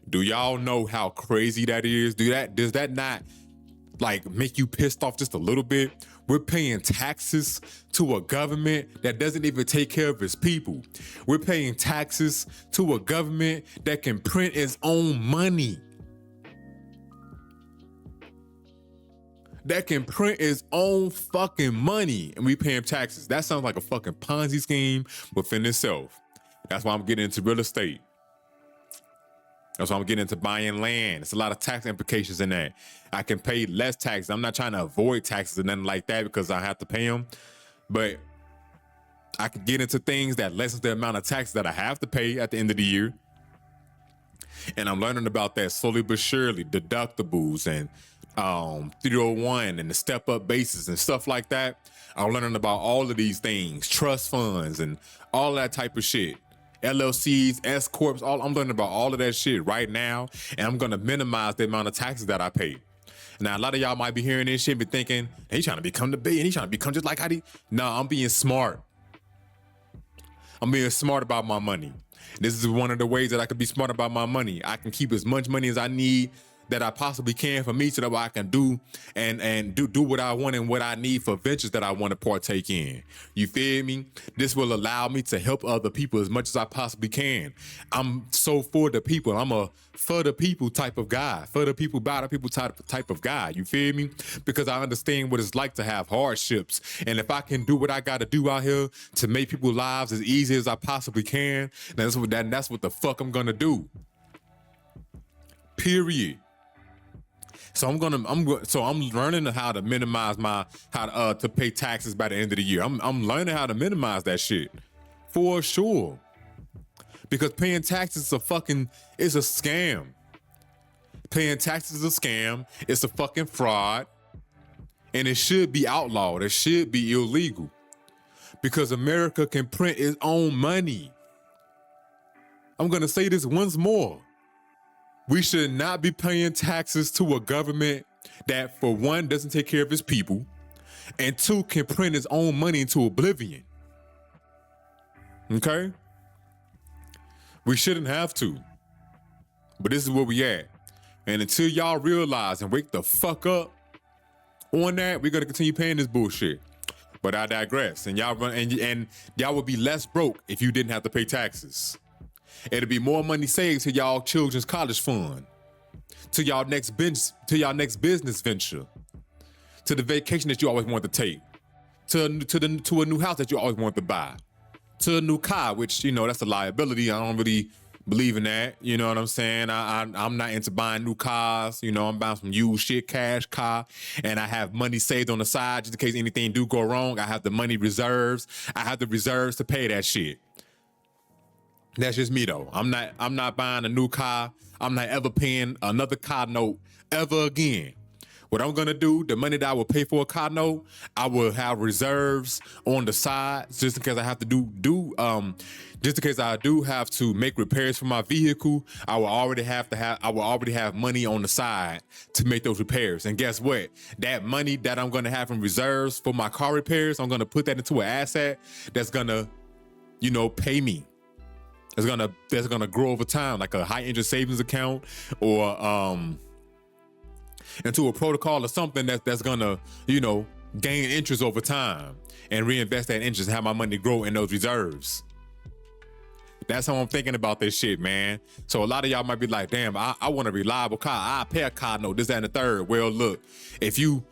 Do y'all know how crazy that is? Does that not like make you pissed off just a little bit? We're paying taxes to a government that doesn't even take care of its people. We're paying taxes to a government that can print its own money. That can print its own fucking money, and we pay him taxes. That sounds like a fucking Ponzi scheme within itself. That's why I'm getting into real estate. That's why I'm getting into buying land. It's a lot of tax implications in that. I can pay less taxes. I'm not trying to avoid taxes or nothing like that because I have to pay them, but I can get into things that lessens the amount of taxes that I have to pay at the end of the year. And I'm learning about that slowly but surely, deductibles and 301 and the step-up basis and stuff like that. I'm learning about all of these things, trust funds and all that type of shit. LLCs, S corps, I'm learning about all of that shit right now, and I'm gonna minimize the amount of taxes that I pay. Now, a lot of y'all might be hearing this shit, be thinking, he's trying to become the billion, he's trying to become just like Heidi. No, I'm being smart. I'm being smart about my money. This is one of the ways that I can be smart about my money. I can keep as much money as I need that I possibly can for me so that I can do and do what I want and what I need for ventures that I want to partake in. You feel me? This will allow me to help other people as much as I possibly can. I'm so for the people. I'm a for the people type of guy. For the people, by the people type of guy. You feel me? Because I understand what it's like to have hardships. And if I can do what I got to do out here to make people's lives as easy as I possibly can, that's what the fuck I'm gonna do. Period. So I'm learning how to minimize to pay taxes by the end of the year. I'm learning how to minimize that shit for sure. Because paying taxes is a scam. Paying taxes is a scam. It's a fucking fraud. And it should be outlawed. It should be illegal. Because America can print its own money. I'm going to say this once more. We should not be paying taxes to a government that, for one, doesn't take care of its people, and two, can print its own money into oblivion. Okay? We shouldn't have to. But this is where we at. And until y'all realize and wake the fuck up, On that, we're gonna continue paying this bullshit. But I digress. And y'all run and y'all would be less broke if you didn't have to pay taxes. It'll be more money saved to y'all children's college fund, to y'all next business venture, to the vacation that you always want to take, to a new house that you always want to buy, to a new car, which, you know, that's a liability. I don't really believe in that. You know what I'm saying? I'm not into buying new cars. You know, I'm buying some used shit, cash car, and I have money saved on the side just in case anything do go wrong. I have the money reserves. I have the reserves to pay that shit. That's just me though. I'm not buying a new car. I'm not ever paying another car note ever again. What I'm gonna do, the money that I will pay for a car note, I will have reserves on the side just in case I have to just in case I do have to make repairs for my vehicle. I will already have money on the side to make those repairs. And guess what? That money that I'm gonna have in reserves for my car repairs, I'm gonna put that into an asset that's gonna, you know, pay me. That's gonna grow over time, like a high interest savings account or into a protocol or something that's gonna, you know, gain interest over time and reinvest that interest and have my money grow in those reserves. That's how I'm thinking about this shit, man. So a lot of y'all might be like, damn, I want a reliable car. I pay a car note, this, that, and the third. Well, look, if you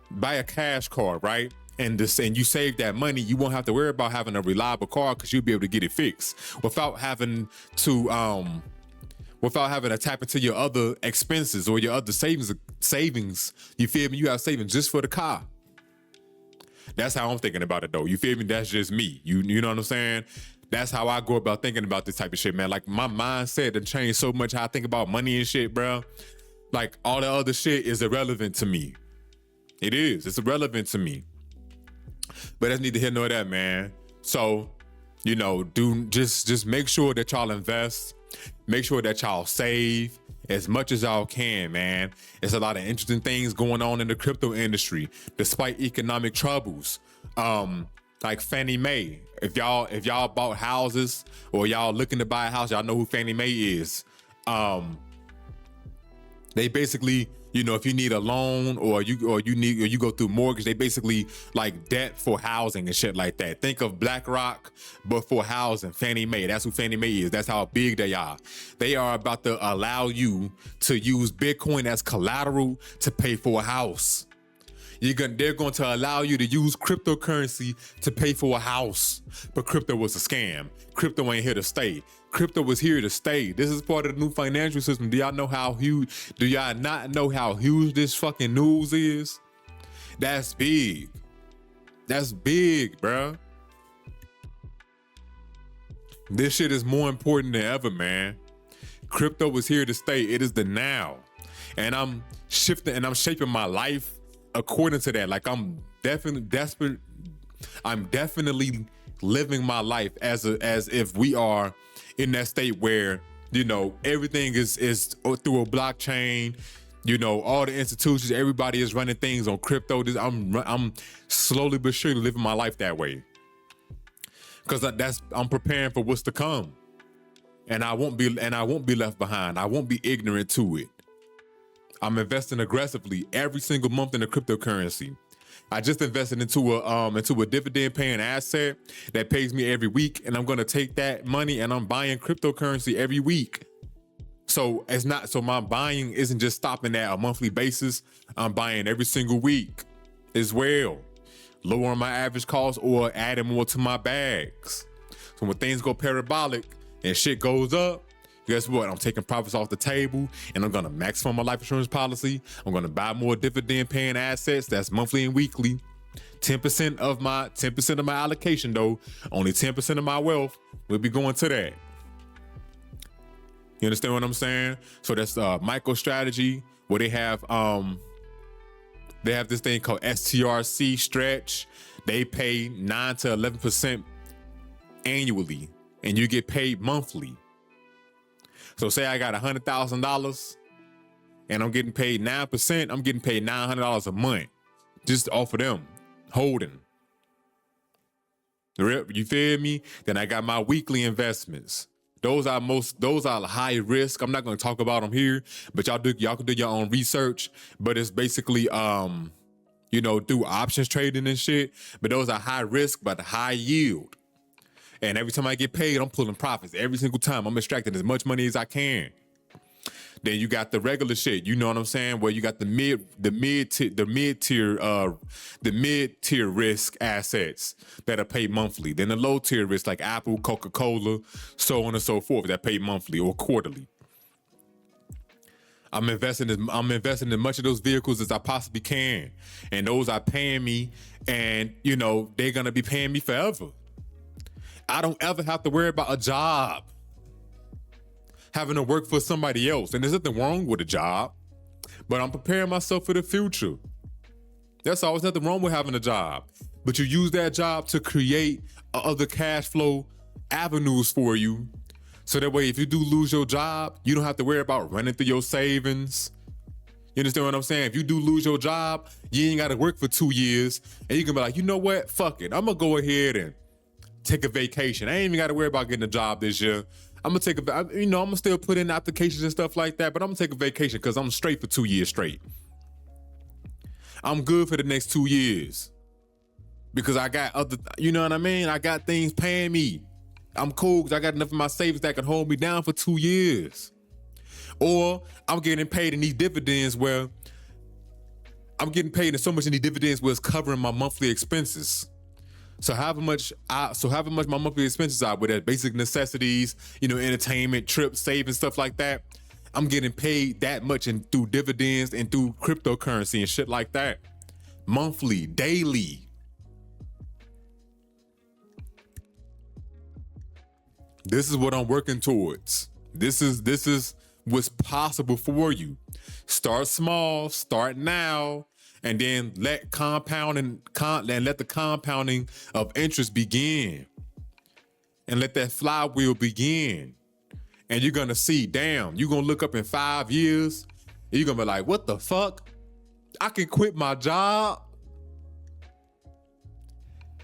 buy a cash card, right? And you save that money, you won't have to worry about having a reliable car because you'll be able to get it fixed without having to tap into your other expenses or your other savings. You feel me? You have savings just for the car. That's how I'm thinking about it though. You feel me? That's just me. You know what I'm saying? That's how I go about thinking about this type of shit, man. Like my mindset done changed so much how I think about money and shit, bro. Like all the other shit is irrelevant to me. It is. It's irrelevant to me. But that's neither here nor there, man. So, you know, just make sure that y'all invest. Make sure that y'all save as much as y'all can, man. There's a lot of interesting things going on in the crypto industry, despite economic troubles. Like Fannie Mae. If y'all bought houses or y'all looking to buy a house, y'all know who Fannie Mae is. They basically, you know, if you need a loan or you go through mortgage, they basically like debt for housing and shit like that. Think of BlackRock, but for housing, Fannie Mae. That's who Fannie Mae is. That's how big they are. They are about to allow you to use Bitcoin as collateral to pay for a house. They're going to allow you to use cryptocurrency to pay for a house. But crypto was a scam. Crypto ain't here to stay. Crypto was here to stay. This is part of the new financial system. Do y'all not know how huge this fucking news is? That's big. That's big, bruh. This shit is more important than ever, man. Crypto was here to stay. It is the now. And I'm shifting and I'm shaping my life according to that. Like I'm definitely living my life as if we are in that state where, you know, everything is through a blockchain. You know, all the institutions, everybody is running things on crypto. I'm slowly but surely living my life that way, because I'm preparing for what's to come, and I won't be left behind. I won't be ignorant to it. I'm investing aggressively every single month in the cryptocurrency. I just invested into a dividend paying asset that pays me every week, and I'm gonna take that money and I'm buying cryptocurrency every week. So my buying isn't just stopping at a monthly basis. I'm buying every single week as well, lowering my average cost or adding more to my bags. So when things go parabolic and shit goes up, guess what? I'm taking profits off the table, and I'm gonna max fund my life insurance policy. I'm gonna buy more dividend paying assets that's monthly and weekly. 10% of my allocation though, only 10% of my wealth will be going to that. You understand what I'm saying? So that's MicroStrategy, where they have this thing called STRC stretch. They pay 9 to 11% annually, and you get paid monthly. So say I got $100,000 and I'm getting paid 9%, I'm getting paid $900 a month just off of them holding. You feel me? Then I got my weekly investments. Those are high risk. I'm not going to talk about them here, but y'all can do your own research. But it's basically do options trading and shit. But those are high risk but high yield. And every time I get paid, I'm pulling profits. Every single time I'm extracting as much money as I can. Then you got the regular shit, you know what I'm saying? Where you got the mid tier risk assets that are paid monthly. Then the low tier risk like Apple, Coca-Cola, so on and so forth, that pay monthly or quarterly. I'm investing in much of those vehicles as I possibly can. And those are paying me, and they're gonna be paying me forever. I don't ever have to worry about a job, having to work for somebody else. And there's nothing wrong with a job, but I'm preparing myself for the future. That's all. There's nothing wrong with having a job, but you use that job to create other cash flow avenues for you. So that way, if you do lose your job, you don't have to worry about running through your savings. You understand what I'm saying? If you do lose your job, you ain't got to work for 2 years, and you can be like, you know what? Fuck it. I'm going to go ahead and take a vacation. I ain't even got to worry about getting a job this year. I'm gonna I'm gonna still put in applications and stuff like that, but I'm gonna take a vacation because I'm straight for 2 years straight. I'm good for the next 2 years because I got other, you know what I mean? I got things paying me. I'm cool because I got enough of my savings that can hold me down for 2 years. Or I'm getting paid in these dividends where I'm getting paid in so much in these dividends where it's covering my monthly expenses. So however much my monthly expenses are, with that basic necessities, entertainment, trips, savings, stuff like that, I'm getting paid that much through dividends and through cryptocurrency and shit like that. Monthly, daily. This is what I'm working towards. This is what's possible for you. Start small, start now. And then let the compounding of interest begin. And let that flywheel begin. And you're gonna see, damn, you're gonna look up in 5 years, and you're gonna be like, what the fuck? I can quit my job.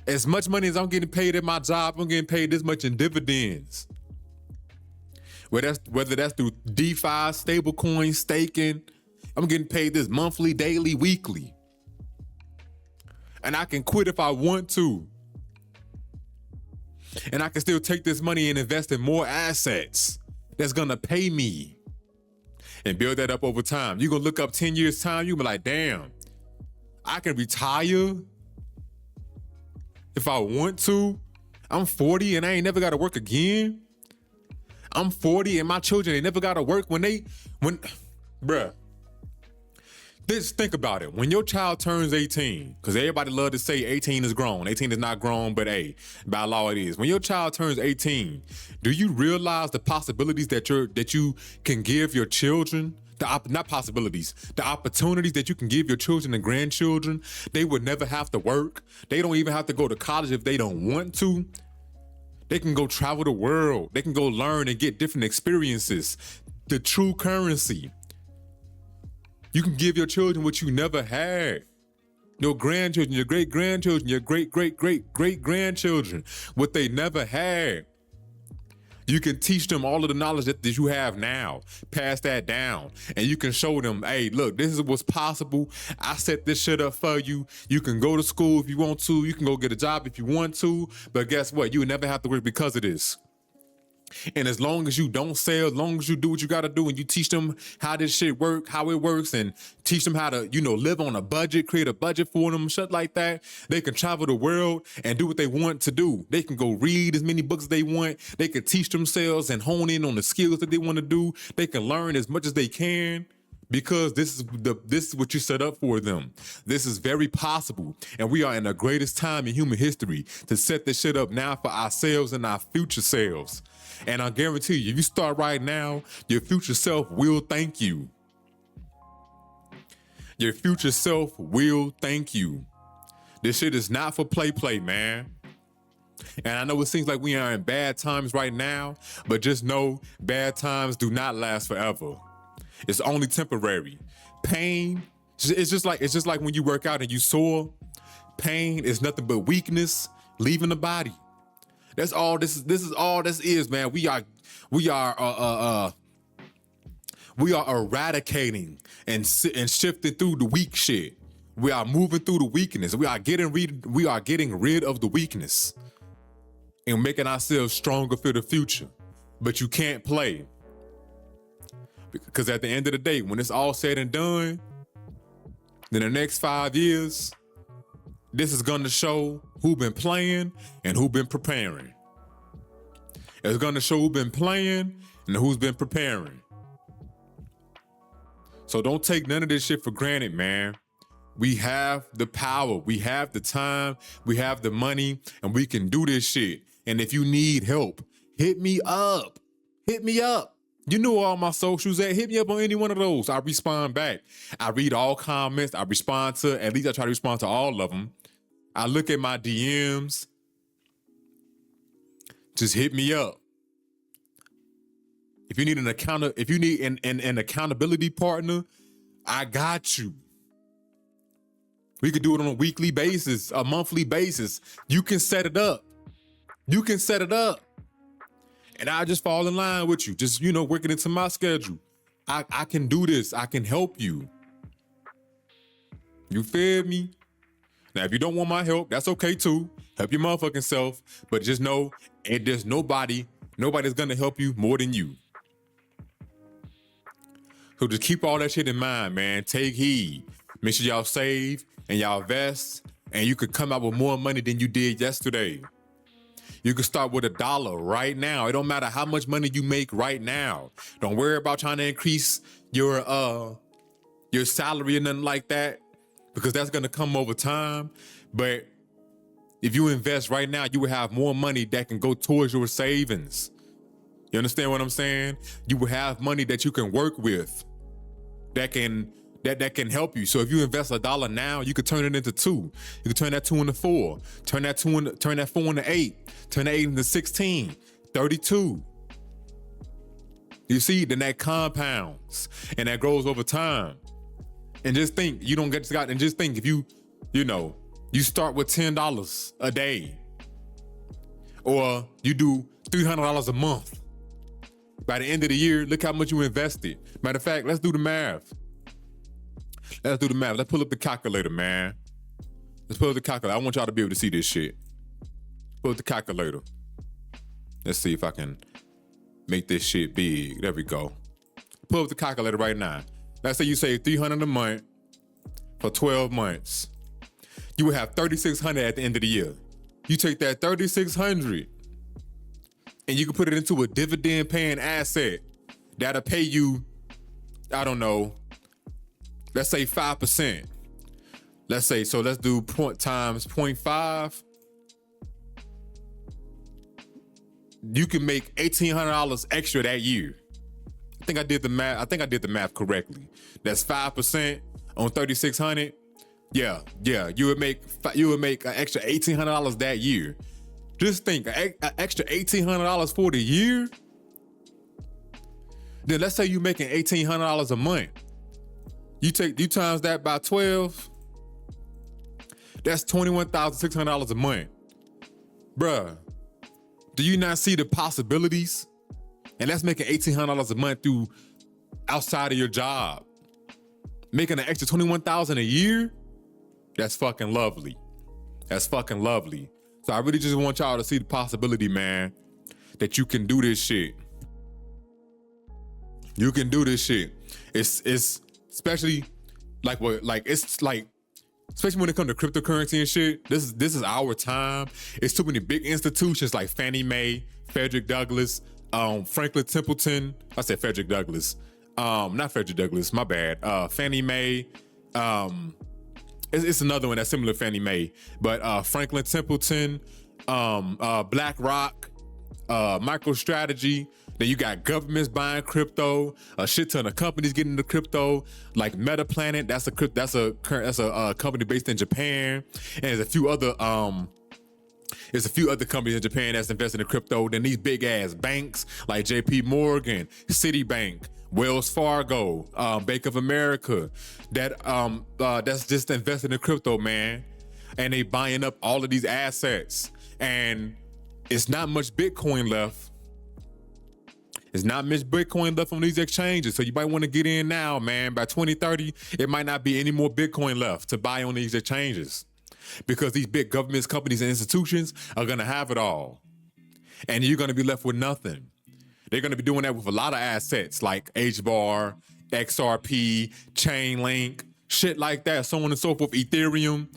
As much money as I'm getting paid at my job, I'm getting paid this much in dividends. Whether that's through DeFi, stablecoin, staking, I'm getting paid this monthly, daily, weekly. And I can quit if I want to. And I can still take this money and invest in more assets that's gonna pay me. And build that up over time. You're gonna look up 10 years time, you're gonna be like, damn, I can retire if I want to. I'm 40 and I ain't never gotta work again. I'm 40 and my children ain't never gotta work bruh. Just think about it. When your child turns 18, because everybody love to say 18 is grown. 18 is not grown, but hey, by law it is. When your child turns 18, do you realize the possibilities that you can give your children? The opportunities that you can give your children and grandchildren. They would never have to work. They don't even have to go to college if they don't want to. They can go travel the world. They can go learn and get different experiences. The true currency. You can give your children what you never had. Your grandchildren, your great-grandchildren, your great-great-great-great-grandchildren, what they never had. You can teach them all of the knowledge that you have now. Pass that down. And you can show them, hey, look, this is what's possible. I set this shit up for you. You can go to school if you want to. You can go get a job if you want to. But guess what? You will never have to work because of this. And as long as you don't sell, as long as you do what you got to do and you teach them how this shit work, how it works, and teach them how to, live on a budget, create a budget for them, shit like that, they can travel the world and do what they want to do. They can go read as many books as they want. They can teach themselves and hone in on the skills that they want to do. They can learn as much as they can. Because this is what you set up for them. This is very possible. And we are in the greatest time in human history to set this shit up now for ourselves and our future selves. And I guarantee you, if you start right now, your future self will thank you. Your future self will thank you. This shit is not for play, man. And I know it seems like we are in bad times right now, but just know bad times do not last forever. It's only temporary. Pain, it's just like when you work out and you sore. Pain is nothing but weakness leaving the body. That's all this is all this is, man. We are eradicating and shifting through the weak shit. We are moving through the weakness. We are getting rid of the weakness and making ourselves stronger for the future. But you can't play. Because at the end of the day, when it's all said and done, then the next 5 years, this is going to show who been playing and who been preparing. It's going to show who been playing and who's been preparing. So don't take none of this shit for granted, man. We have the power, we have the time, we have the money, and we can do this shit. And if you need help, hit me up. Hit me up. You know all my socials at. Hit me up on any one of those. I respond back. I read all comments. I respond to, at least I try to respond to all of them. I look at my DMs. Just hit me up. If you need an an accountability partner, I got you. We could do it on a weekly basis, a monthly basis. You can set it up. You can set it up. And I just fall in line with you. Just, working into my schedule. I can do this. I can help you. You feel me? Now, if you don't want my help, that's okay too. Help your motherfucking self. But just know, there's nobody's gonna help you more than you. So just keep all that shit in mind, man. Take heed. Make sure y'all save and y'all invest, and you could come out with more money than you did yesterday. You can start with $1 right now. It don't matter how much money you make right now. Don't worry about trying to increase your salary or nothing like that, because that's gonna come over time. But if you invest right now, you will have more money that can go towards your savings. You understand what I'm saying? You will have money that you can work with that can help you. So if you invest $1 now, you could turn it into 2. You could turn that 2 into 4. Turn that 4 into 8. Turn that 8 into 16, 32. You see, then that compounds and that grows over time. And just think, you don't get and just think if you start with $10 a day, or you do $300 a month. By the end of the year, look how much you invested. Matter of fact, let's do the math. Let's pull up the calculator, man. Let's pull up the calculator. I want y'all to be able to see this shit. Pull up the calculator. Let's see if I can make this shit big. There we go. Pull up the calculator right now. Let's say you save $300 a month for 12 months. You will have $3,600 at the end of the year. You take that $3,600 and you can put it into a dividend paying asset that'll pay you, I don't know, let's say 5%. Let's say, so let's do times 0.5. You can make $1,800 extra that year. I think I did the math correctly. That's 5% on 3,600. Yeah. You would make an extra $1,800 that year. Just think, an extra $1,800 for the year. Then let's say you're making $1,800 a month. You times that by 12. That's $21,600 a month. Bruh, do you not see the possibilities? And that's making $1,800 a month through outside of your job. Making an extra $21,000 a year? That's fucking lovely. That's fucking lovely. So I really just want y'all to see the possibility, man, that you can do this shit. You can do this shit. It's especially especially when it comes to cryptocurrency and shit. This is our time. It's too many big institutions like Fannie Mae, Frederick Douglass, Franklin Templeton. I said Frederick Douglass. Not Frederick Douglass, my bad. Fannie Mae. It's another one that's similar to Fannie Mae, but Franklin Templeton, BlackRock, MicroStrategy. Then you got governments buying crypto, a shit ton of companies getting into crypto, like MetaPlanet. That's a company based in Japan, and there's a few other companies in Japan that's invested in crypto. Then these big ass banks like JP Morgan, Citibank, Wells Fargo, Bank of America, that's just invested in crypto, man. And they buying up all of these assets. And it's not much Bitcoin left. There's not much Bitcoin left on these exchanges, so you might want to get in now, man. By 2030, it might not be any more Bitcoin left to buy on these exchanges because these big governments, companies, and institutions are going to have it all. And you're going to be left with nothing. They're going to be doing that with a lot of assets like HBAR, XRP, Chainlink, shit like that, so on and so forth, Ethereum.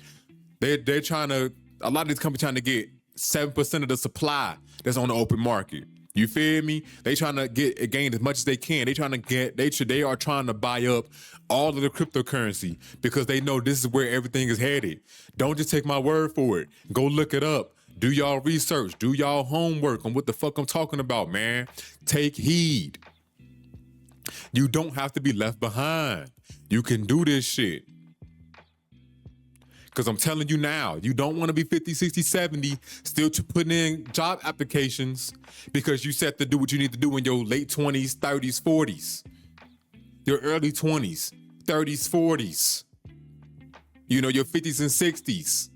They're trying to, a lot of these companies trying to get 7% of the supply that's on the open market. You feel me? They trying to gain as much as they can. They are trying to buy up all of the cryptocurrency because they know this is where everything is headed. Don't just take my word for it. Go look it up. Do y'all research. Do y'all homework on what the fuck I'm talking about, man. Take heed. You don't have to be left behind. You can do this shit. Because I'm telling you now, you don't want to be 50, 60, 70, still putting in job applications because you set to do what you need to do in your late 20s, 30s, 40s. Your early 20s, 30s, 40s. You know, your 50s and 60s.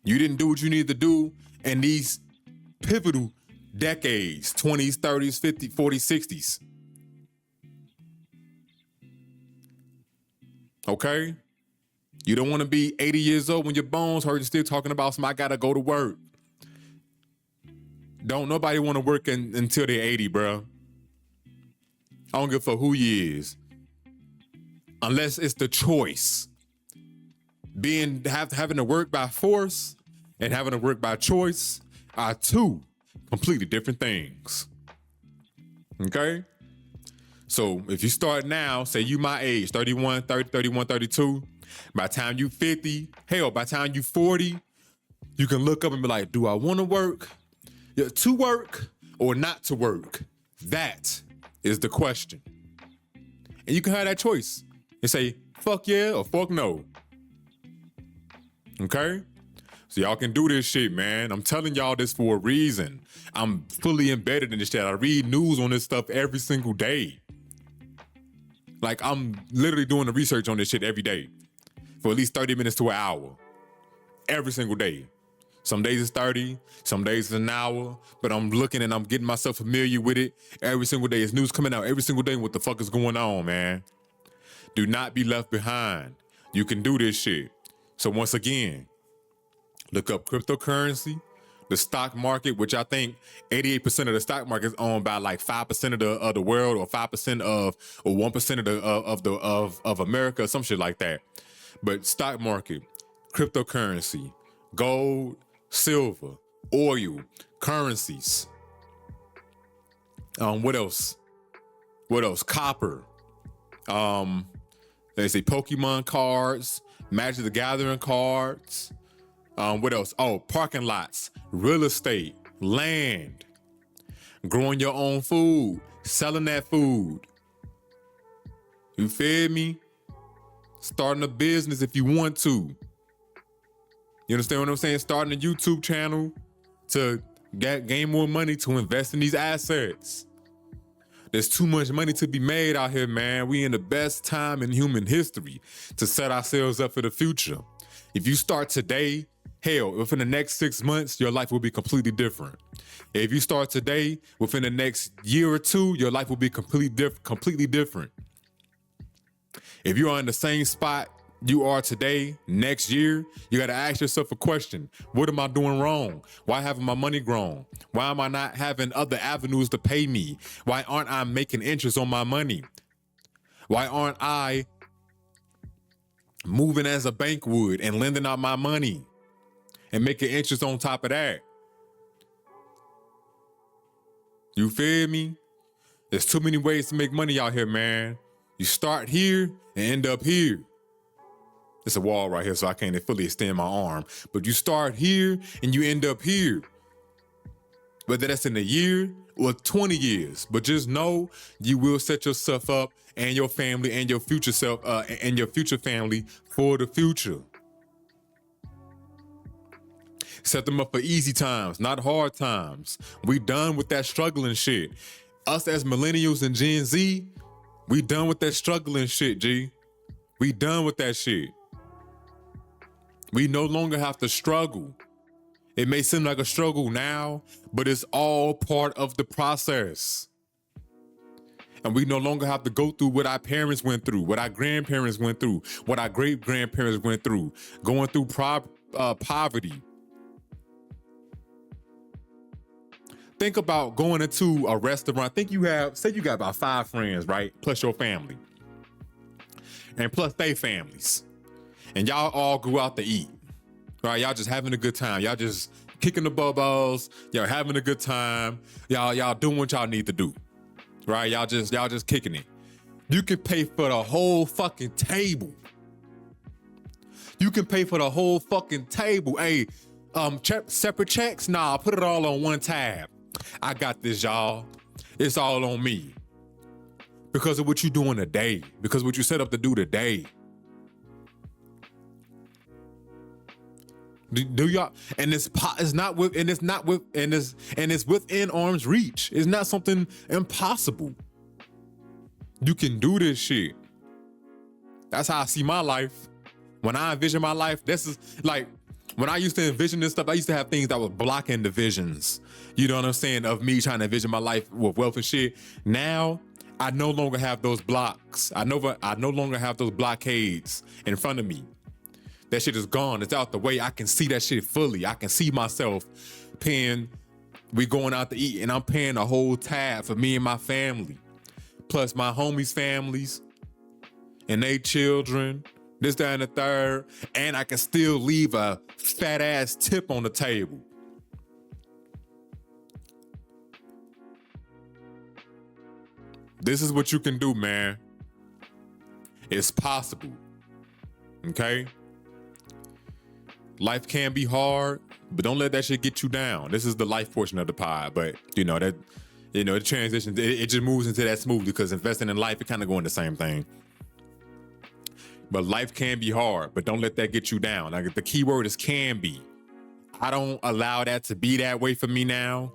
You didn't do what you needed to do in these pivotal decades, 20s, 30s, 50s, 40s, 60s. Okay? You don't want to be 80 years old when your bones hurt and still talking about somebody gotta go to work. Don't nobody want to work until they're 80, bro. I don't give a fuck who you is. Unless it's the choice. Having to work by force and having to work by choice are two completely different things. Okay? So if you start now, say you my age, 31, 30, 31, 32, by the time you 50, hell, by the time you 40, you can look up and be like, do I want to work? Yeah, to work or not to work? That is the question. And you can have that choice and say, fuck yeah or fuck no. Okay? So y'all can do this shit, man. I'm telling y'all this for a reason. I'm fully embedded in this shit. I read news on this stuff every single day. Like, I'm literally doing the research on this shit every day for at least 30 minutes to an hour. Every single day. Some days it's 30, some days it's an hour, but I'm looking and I'm getting myself familiar with it. Every single day, it's news coming out every single day what the fuck is going on, man. Do not be left behind. You can do this shit. So once again, look up cryptocurrency, the stock market, which I think 88% of the stock market is owned by like 5% of the world, or 5% or 1% of America, some shit like that. But stock market, cryptocurrency, gold, silver, oil, currencies. What else? Copper. They say Pokemon cards, Magic the Gathering cards. What else? Oh, parking lots, real estate, land, growing your own food, selling that food. You feel me? Starting a business if you want to. You understand what I'm saying? Starting a YouTube channel to gain more money to invest in these assets. There's too much money to be made out here, man. We in the best time in human history to set ourselves up for the future. If you start today, hell, within the next 6 months, your life will be completely different. If you start today, within the next year or two, your life will be completely different. If you are in the same spot you are today, next year, you gotta ask yourself a question. What am I doing wrong? Why haven't my money grown? Why am I not having other avenues to pay me? Why aren't I making interest on my money? Why aren't I moving as a bank would and lending out my money and making interest on top of that? You feel me? There's too many ways to make money out here, man. You start here and end up here. It's a wall right here, so I can't fully extend my arm. But you start here and you end up here. Whether that's in a year or 20 years. But just know you will set yourself up and your family and your future self and your future family for the future. Set them up for easy times, not hard times. We done with that struggling shit. Us as millennials and Gen Z, we done with that struggling shit, G. We done with that shit. We no longer have to struggle. It may seem like a struggle now, but it's all part of the process. And we no longer have to go through what our parents went through, what our grandparents went through, what our great-grandparents went through, going through poverty. Think about going into a restaurant. Say you got about 5 friends, right? Plus your family. And plus they families. And y'all all go out to eat. Right? Y'all just having a good time. Y'all just kicking the bubbles. Y'all having a good time. Y'all doing what y'all need to do. Right? Y'all just kicking it. You can pay for the whole fucking table. You can pay for the whole fucking table. Hey, separate checks? Nah, put it all on one tab. I got this, y'all. It's all on me. Because of what you doing today. Because of what you set up to do today. Do y'all? And it's within arm's reach. It's not something impossible. You can do this shit. That's how I see my life. When I envision my life, this is like when I used to envision this stuff. I used to have things that was blocking the visions. You know what I'm saying? Of me trying to envision my life with wealth and shit. Now I no longer have those blocks. I no longer have those blockades in front of me. That shit is gone. It's out the way. I can see that shit fully. I can see myself we going out to eat and I'm paying a whole tab for me and my family. Plus my homies' families and they children, this, that, and the third. And I can still leave a fat ass tip on the table. This is what you can do, man. It's possible. Okay? Life can be hard, but don't let that shit get you down. This is the life portion of the pie, but it transitions. It just moves into that smoothly because investing in life, it kind of going the same thing. But life can be hard, but don't let that get you down. Like the key word is can be. I don't allow that to be that way for me now.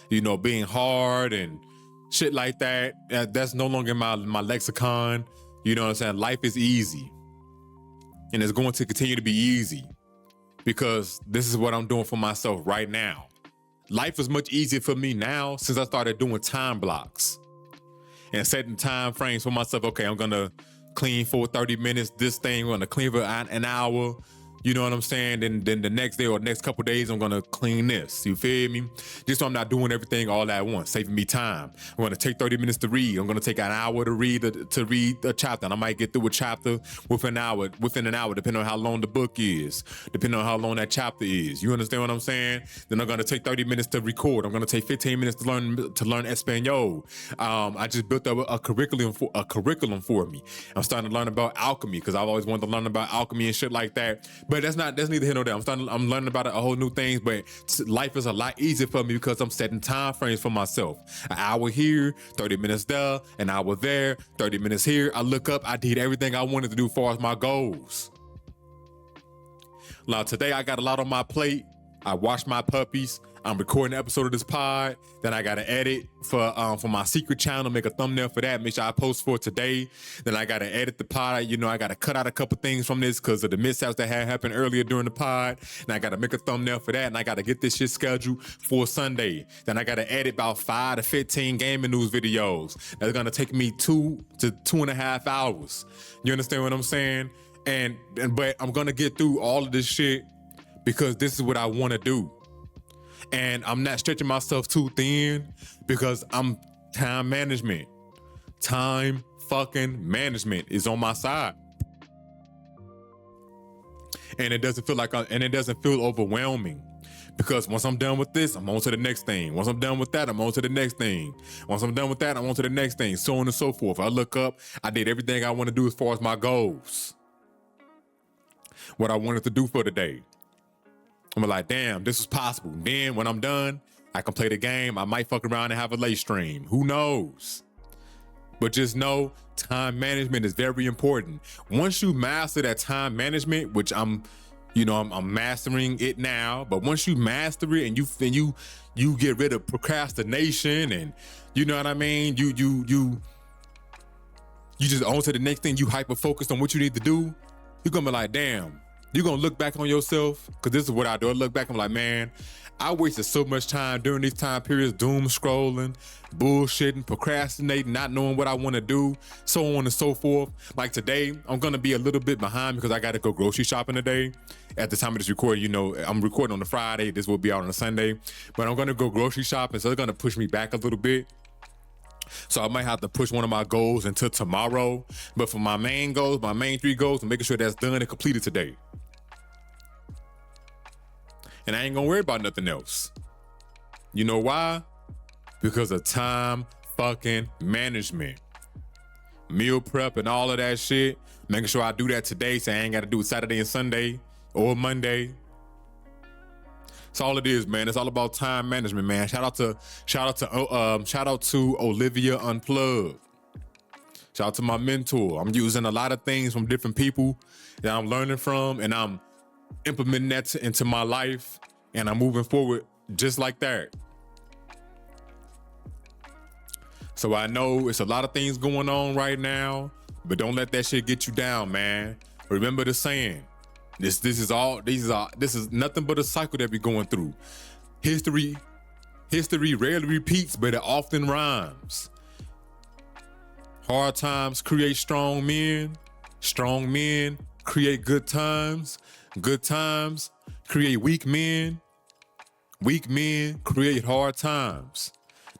Being hard and shit like that. That's no longer in my lexicon. You know what I'm saying? Life is easy. And it's going to continue to be easy. Because this is what I'm doing for myself right now. Life is much easier for me now since I started doing time blocks and setting time frames for myself. Okay, I'm gonna clean for 30 minutes. This thing, I'm gonna clean for an hour. You know what I'm saying? Then the next day or next couple days, I'm gonna clean this. You feel me? Just so I'm not doing everything all at once, saving me time. I'm gonna take 30 minutes to read. I'm gonna take an hour to read a chapter. And I might get through a chapter within an hour, depending on how long the book is, depending on how long that chapter is. You understand what I'm saying? Then I'm gonna take 30 minutes to record. I'm gonna take 15 minutes to learn Espanol. I just built up a curriculum for me. I'm starting to learn about alchemy because I've always wanted to learn about alchemy and shit like that. But that's neither here nor there. I'm learning about a whole new things, but life is a lot easier for me because I'm setting time frames for myself. An hour here, 30 minutes there, an hour there, 30 minutes here. I look up, I did everything I wanted to do as far as my goals. Now today I got a lot on my plate. I washed my puppies. I'm recording an episode of this pod. Then I gotta edit for my secret channel, make a thumbnail for that, make sure I post for today. Then I gotta edit the pod. I gotta cut out a couple things from this because of the mishaps that had happened earlier during the pod. And I gotta make a thumbnail for that, and I gotta get this shit scheduled for Sunday. Then I gotta edit about 5 to 15 gaming news videos. That's gonna take me 2 to 2.5 hours. You understand what I'm saying? But I'm gonna get through all of this shit because this is what I wanna do. And I'm not stretching myself too thin because I'm time management. Time fucking management is on my side. And it doesn't feel overwhelming. Because once I'm done with this, I'm on to the next thing. Once I'm done with that, I'm on to the next thing. Once I'm done with that, I'm on to the next thing. So on and so forth. I look up, I did everything I want to do as far as my goals. What I wanted to do for the day. I'm like, damn, this is possible. Then when I'm done, I can play the game. I might fuck around and have a late stream. Who knows? But just know time management is very important. Once you master that time management, which I'm mastering it now, but once you master it and you get rid of procrastination and you know what I mean? You just on to the next thing, you hyper focused on what you need to do, you're gonna be like, damn, You're gonna look back on yourself, because this is what I do. I look back, I'm like, man, I wasted so much time during these time periods, doom scrolling, bullshitting, procrastinating, not knowing what I want to do, so on and so forth. Like today, I'm gonna be a little bit behind because I gotta go grocery shopping today. At the time of this recording, you know, I'm recording on a Friday. This will be out on a Sunday, but I'm gonna go grocery shopping, so it's gonna push me back a little bit. So I might have to push one of my goals until tomorrow. But for my main goals, my main 3 goals, I'm making sure that's done and completed today. And I ain't gonna worry about nothing else. You know why? Because of time fucking management. Meal prep and all of that shit. Making sure I do that today so I ain't gotta do it Saturday and Sunday or Monday. That's all it is, man. It's all about time management, man. Shout out to Olivia Unplugged. Shout out to my mentor. I'm using a lot of things from different people that I'm learning from, and I'm implementing that into my life, and I'm moving forward just like that. So I know it's a lot of things going on right now, but don't let that shit get you down, man. Remember the saying. This is nothing but a cycle that we're going through. History rarely repeats, but it often rhymes. Hard times create strong men. Strong men create good times. Good times create weak men. Weak men create hard times.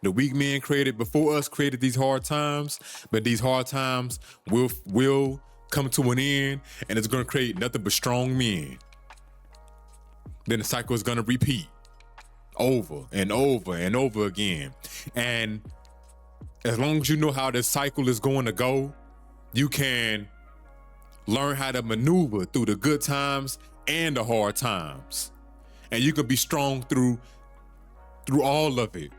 The weak men created before us created these hard times, but these hard times will come to an end, and it's gonna create nothing but strong men. Then the cycle is gonna repeat over and over and over again. And as long as you know how this cycle is going to go, you can learn how to maneuver through the good times and the hard times. And you can be strong through all of it.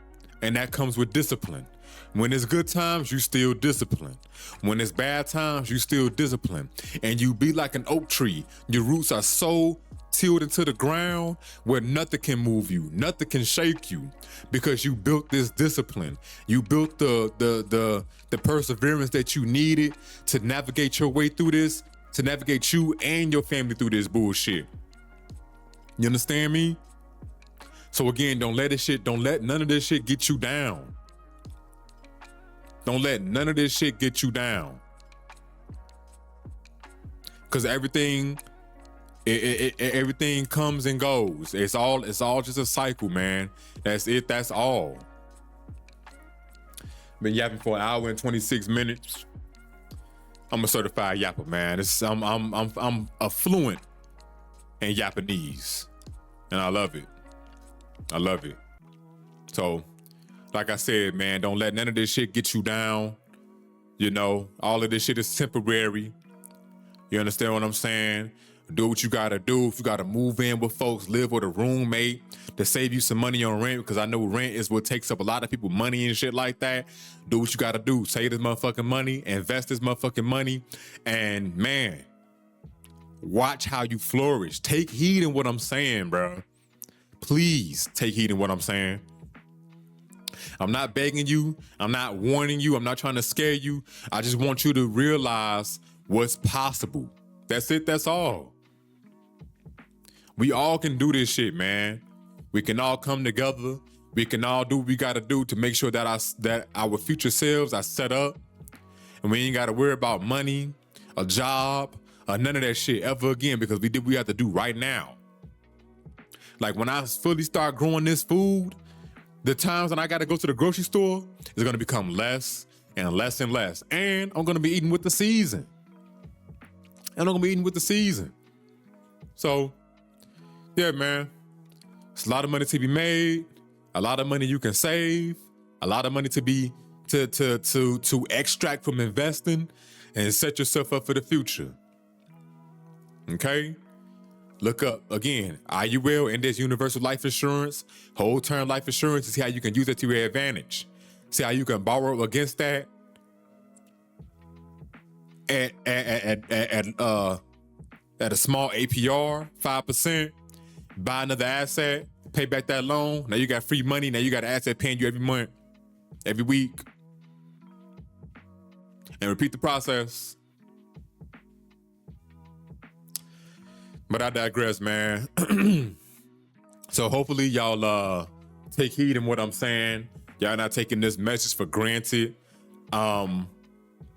And that comes with discipline. When it's good times, you still discipline. When it's bad times, you still discipline. And you be like an oak tree. Your roots are so tilled into the ground where nothing can move you, nothing can shake you, because you built this discipline. You built the perseverance that you needed to navigate your way through this, to navigate you and your family through this bullshit. You understand me? So again, don't let none of this shit get you down. Don't let none of this shit get you down. Cause everything comes and goes. It's all just a cycle, man. That's it, that's all. Been yapping for 1 hour and 26 minutes. I'm a certified yapper, man. I'm fluent in Japanese. And I love it. I love it. So, like I said, man, don't let none of this shit get you down. You know, all of this shit is temporary. You understand what I'm saying? Do what you gotta do. If you gotta move in with folks, live with a roommate to save you some money on rent, because I know rent is what takes up a lot of people's money and shit like that. Do what you gotta do. Save this motherfucking money, invest this motherfucking money, and man, watch how you flourish. Take heed in what I'm saying, bro. Please take heed in what I'm saying. I'm not begging you. I'm not warning you. I'm not trying to scare you. I just want you to realize what's possible. That's it. That's all. We all can do this shit, man. We can all come together. We can all do what we got to do to make sure that our future selves are set up. And we ain't got to worry about money, a job, or none of that shit ever again, because we did what we have to do right now. Like when I fully start growing this food, the times when I got to go to the grocery store is going to become less and less and less. And I'm going to be eating with the season. So, yeah, man, it's a lot of money to be made, a lot of money you can save, a lot of money to extract from investing and set yourself up for the future. Okay? Look up, again, IUL, Index Universal Life Insurance, whole term life insurance, to see how you can use it to your advantage. See how you can borrow against that at a small APR, 5%, buy another asset, pay back that loan. Now you got free money. Now you got an asset paying you every month, every week. And repeat the process. But I digress, man. So hopefully y'all take heed in what I'm saying. Y'all not taking this message for granted. I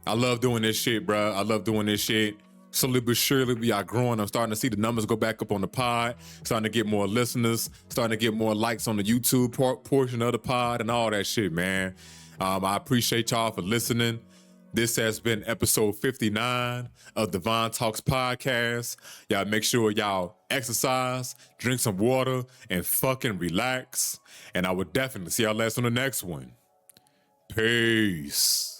love doing this shit, bro. I love doing this shit. Slowly but surely, we are growing. I'm starting to see the numbers go back up on the pod, starting to get more listeners, starting to get more likes on the YouTube portion of the pod and all that shit, man. I appreciate y'all for listening. This has been episode 59 of the Von Talks podcast. Y'all make sure y'all exercise, drink some water, and fucking relax. And I will definitely see y'all last on the next one. Peace.